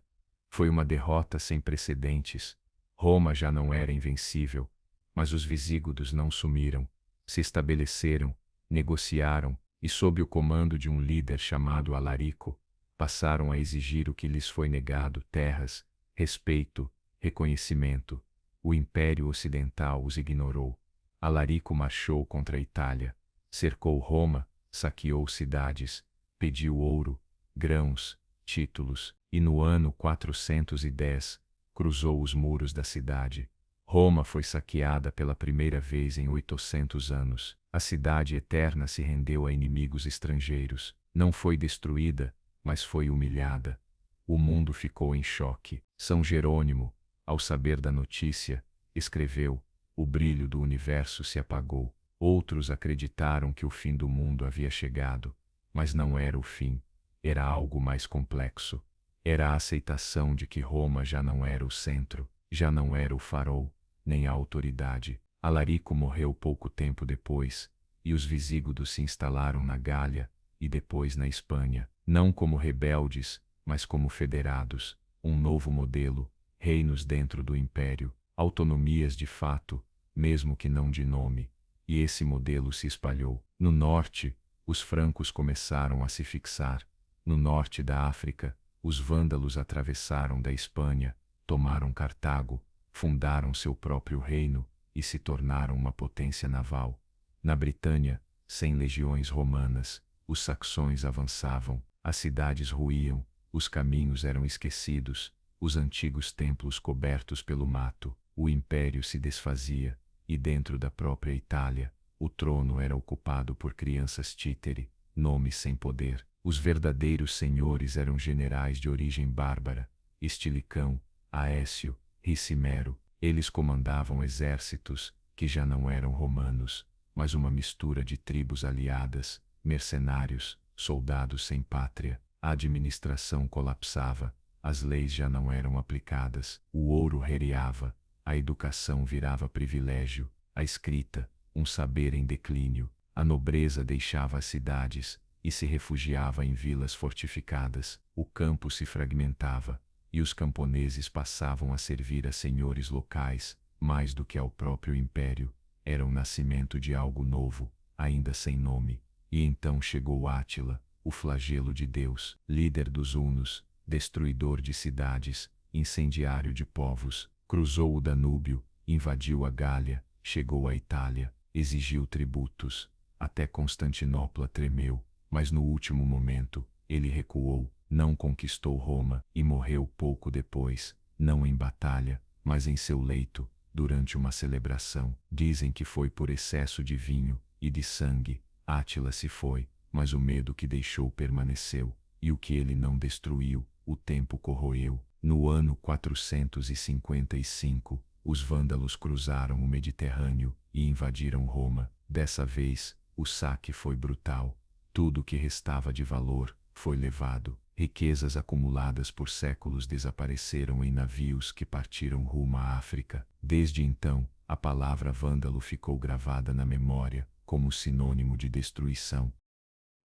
[SPEAKER 1] Foi uma derrota sem precedentes. Roma já não era invencível, mas os visígodos não sumiram. Se estabeleceram, negociaram e, sob o comando de um líder chamado Alarico, passaram a exigir o que lhes foi negado: terras, respeito, reconhecimento. O Império Ocidental os ignorou. Alarico marchou contra a Itália, cercou Roma, saqueou cidades, pediu ouro, grãos, títulos, e no ano 410, cruzou os muros da cidade. Roma foi saqueada pela primeira vez em 800 anos. A cidade eterna se rendeu a inimigos estrangeiros. Não foi destruída, mas foi humilhada. O mundo ficou em choque. São Jerônimo, ao saber da notícia, escreveu: o brilho do universo se apagou. Outros acreditaram que o fim do mundo havia chegado, mas não era o fim. Era algo mais complexo. Era a aceitação de que Roma já não era o centro, já não era o farol, nem a autoridade. Alarico morreu pouco tempo depois, e os visígodos se instalaram na Gália e depois na Espanha, não como rebeldes, mas como federados, um novo modelo, reinos dentro do império, autonomias de fato, mesmo que não de nome. E esse modelo se espalhou. No norte, os francos começaram a se fixar. No norte da África, os vândalos atravessaram da Espanha, tomaram Cartago, fundaram seu próprio reino e se tornaram uma potência naval. Na Britânia, sem legiões romanas, os saxões avançavam, as cidades ruíam, os caminhos eram esquecidos, os antigos templos cobertos pelo mato, o império se desfazia, e dentro da própria Itália, o trono era ocupado por crianças títere, nomes sem poder. Os verdadeiros senhores eram generais de origem bárbara: Estilicão, Aécio, Ricimero. Eles comandavam exércitos que já não eram romanos, mas uma mistura de tribos aliadas, mercenários, soldados sem pátria. A administração colapsava, as leis já não eram aplicadas, o ouro rereava, a educação virava privilégio, a escrita, um saber em declínio, a nobreza deixava as cidades e se refugiava em vilas fortificadas, o campo se fragmentava, e os camponeses passavam a servir a senhores locais, mais do que ao próprio império. Era o nascimento de algo novo, ainda sem nome. E então chegou Átila, o flagelo de Deus, líder dos hunos, destruidor de cidades, incendiário de povos. Cruzou o Danúbio, invadiu a Gália, chegou à Itália, exigiu tributos. Até Constantinopla tremeu, mas no último momento, ele recuou, não conquistou Roma e morreu pouco depois, não em batalha, mas em seu leito, durante uma celebração. Dizem que foi por excesso de vinho e de sangue. Átila se foi, mas o medo que deixou permaneceu, e o que ele não destruiu, o tempo corroeu. No ano 455, os vândalos cruzaram o Mediterrâneo e invadiram Roma. Dessa vez, o saque foi brutal. Tudo o que restava de valor foi levado. Riquezas acumuladas por séculos desapareceram em navios que partiram rumo à África. Desde então, a palavra vândalo ficou gravada na memória, como sinônimo de destruição.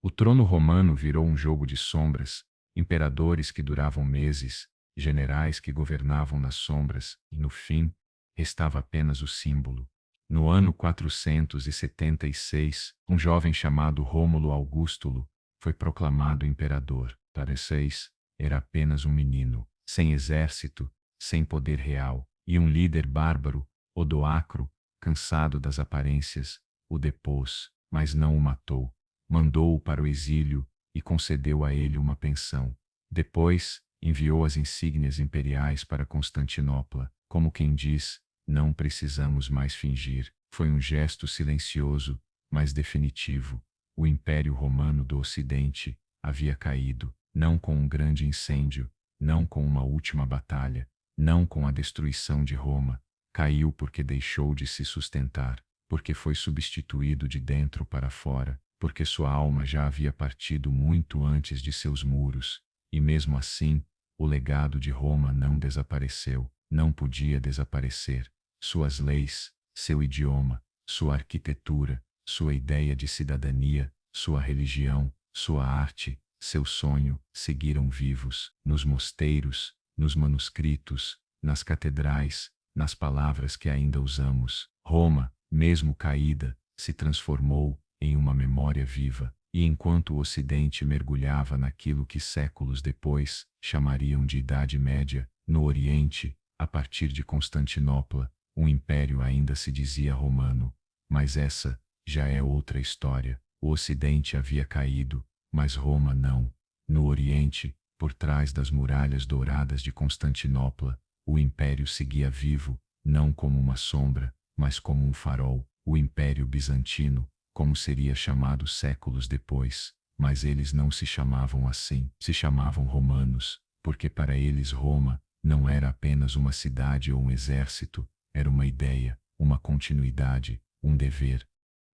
[SPEAKER 1] O trono romano virou um jogo de sombras, imperadores que duravam meses, generais que governavam nas sombras, e no fim, restava apenas o símbolo. No ano 476, um jovem chamado Rômulo Augustulo foi proclamado imperador. Tareceis era apenas um menino, sem exército, sem poder real, e um líder bárbaro, Odoacro, cansado das aparências, o depôs, mas não o matou. Mandou-o para o exílio e concedeu a ele uma pensão. Depois, enviou as insígnias imperiais para Constantinopla, como quem diz: não precisamos mais fingir. Foi um gesto silencioso, mas definitivo. O Império Romano do Ocidente havia caído, não com um grande incêndio, não com uma última batalha, não com a destruição de Roma. Caiu porque deixou de se sustentar, porque foi substituído de dentro para fora, porque sua alma já havia partido muito antes de seus muros. E mesmo assim, o legado de Roma não desapareceu, não podia desaparecer. Suas leis, seu idioma, sua arquitetura, sua ideia de cidadania, sua religião, sua arte, seu sonho, seguiram vivos, nos mosteiros, nos manuscritos, nas catedrais, nas palavras que ainda usamos. Roma, mesmo caída, se transformou em uma memória viva, e enquanto o Ocidente mergulhava naquilo que séculos depois chamariam de Idade Média, no Oriente, a partir de Constantinopla, o império ainda se dizia romano. Mas essa já é outra história. O Ocidente havia caído, mas Roma não. No Oriente, por trás das muralhas douradas de Constantinopla, o império seguia vivo, não como uma sombra, mas como um farol. O Império Bizantino, como seria chamado séculos depois, mas eles não se chamavam assim, se chamavam romanos, porque para eles Roma não era apenas uma cidade ou um exército, era uma ideia, uma continuidade, um dever.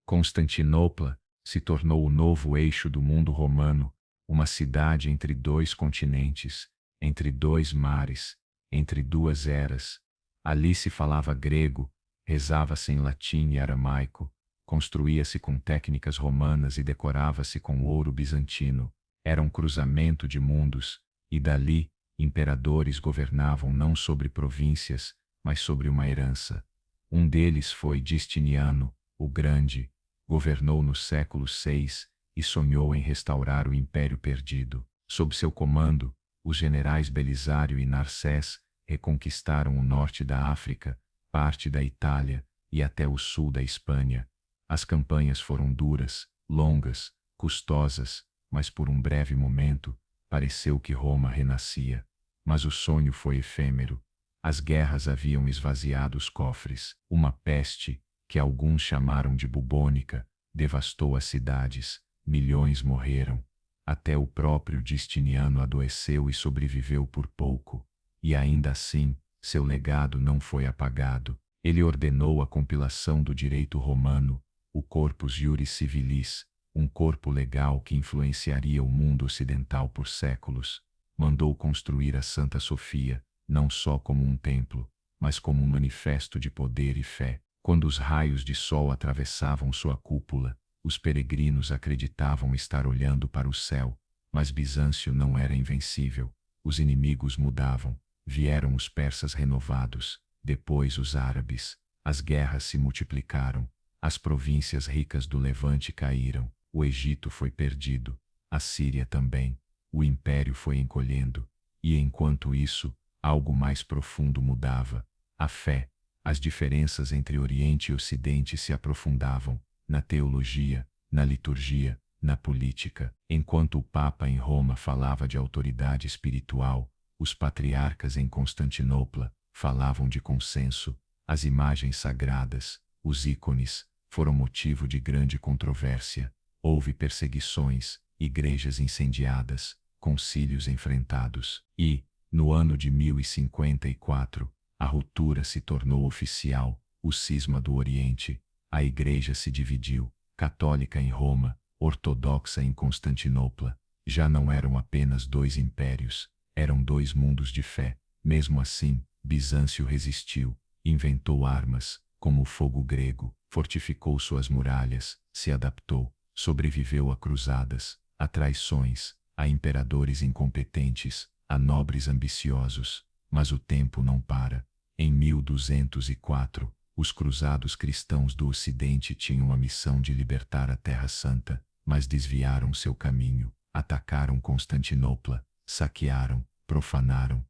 [SPEAKER 1] Constantinopla se tornou o novo eixo do mundo romano, uma cidade entre dois continentes, entre dois mares, entre duas eras. Ali se falava grego, rezava-se em latim e aramaico, construía-se com técnicas romanas e decorava-se com ouro bizantino. Era um cruzamento de mundos, e dali, imperadores governavam não sobre províncias, mas sobre uma herança. Um deles foi Justiniano, o Grande, governou no século VI e sonhou em restaurar o império perdido. Sob seu comando, os generais Belisário e Narsés reconquistaram o norte da África, parte da Itália e até o sul da Espanha. As campanhas foram duras, longas, custosas, mas por um breve momento, pareceu que Roma renascia. Mas o sonho foi efêmero. As guerras haviam esvaziado os cofres. Uma peste, que alguns chamaram de bubônica, devastou as cidades. Milhões morreram. Até o próprio Justiniano adoeceu e sobreviveu por pouco. E ainda assim, seu legado não foi apagado. Ele ordenou a compilação do direito romano, o Corpus Juris Civilis, um corpo legal que influenciaria o mundo ocidental por séculos. Mandou construir a Santa Sofia, não só como um templo, mas como um manifesto de poder e fé. Quando os raios de sol atravessavam sua cúpula, os peregrinos acreditavam estar olhando para o céu, mas Bizâncio não era invencível. Os inimigos mudavam, vieram os persas renovados, depois os árabes. As guerras se multiplicaram, as províncias ricas do Levante caíram, o Egito foi perdido, a Síria também, o império foi encolhendo, e enquanto isso, algo mais profundo mudava, a fé. As diferenças entre Oriente e Ocidente se aprofundavam, na teologia, na liturgia, na política. Enquanto o Papa em Roma falava de autoridade espiritual, os patriarcas em Constantinopla falavam de consenso. As imagens sagradas, os ícones, foram motivo de grande controvérsia. Houve perseguições, igrejas incendiadas, concílios enfrentados. E, no ano de 1054, a ruptura se tornou oficial, o cisma do Oriente. A igreja se dividiu, católica em Roma, ortodoxa em Constantinopla. Já não eram apenas dois impérios, eram dois mundos de fé. Mesmo assim, Bizâncio resistiu, inventou armas, como o fogo grego, fortificou suas muralhas, se adaptou, sobreviveu a cruzadas, a traições, a imperadores incompetentes, a nobres ambiciosos. Mas o tempo não para. Em 1204, os cruzados cristãos do Ocidente tinham a missão de libertar a Terra Santa, mas desviaram seu caminho, atacaram Constantinopla, saquearam, profanaram,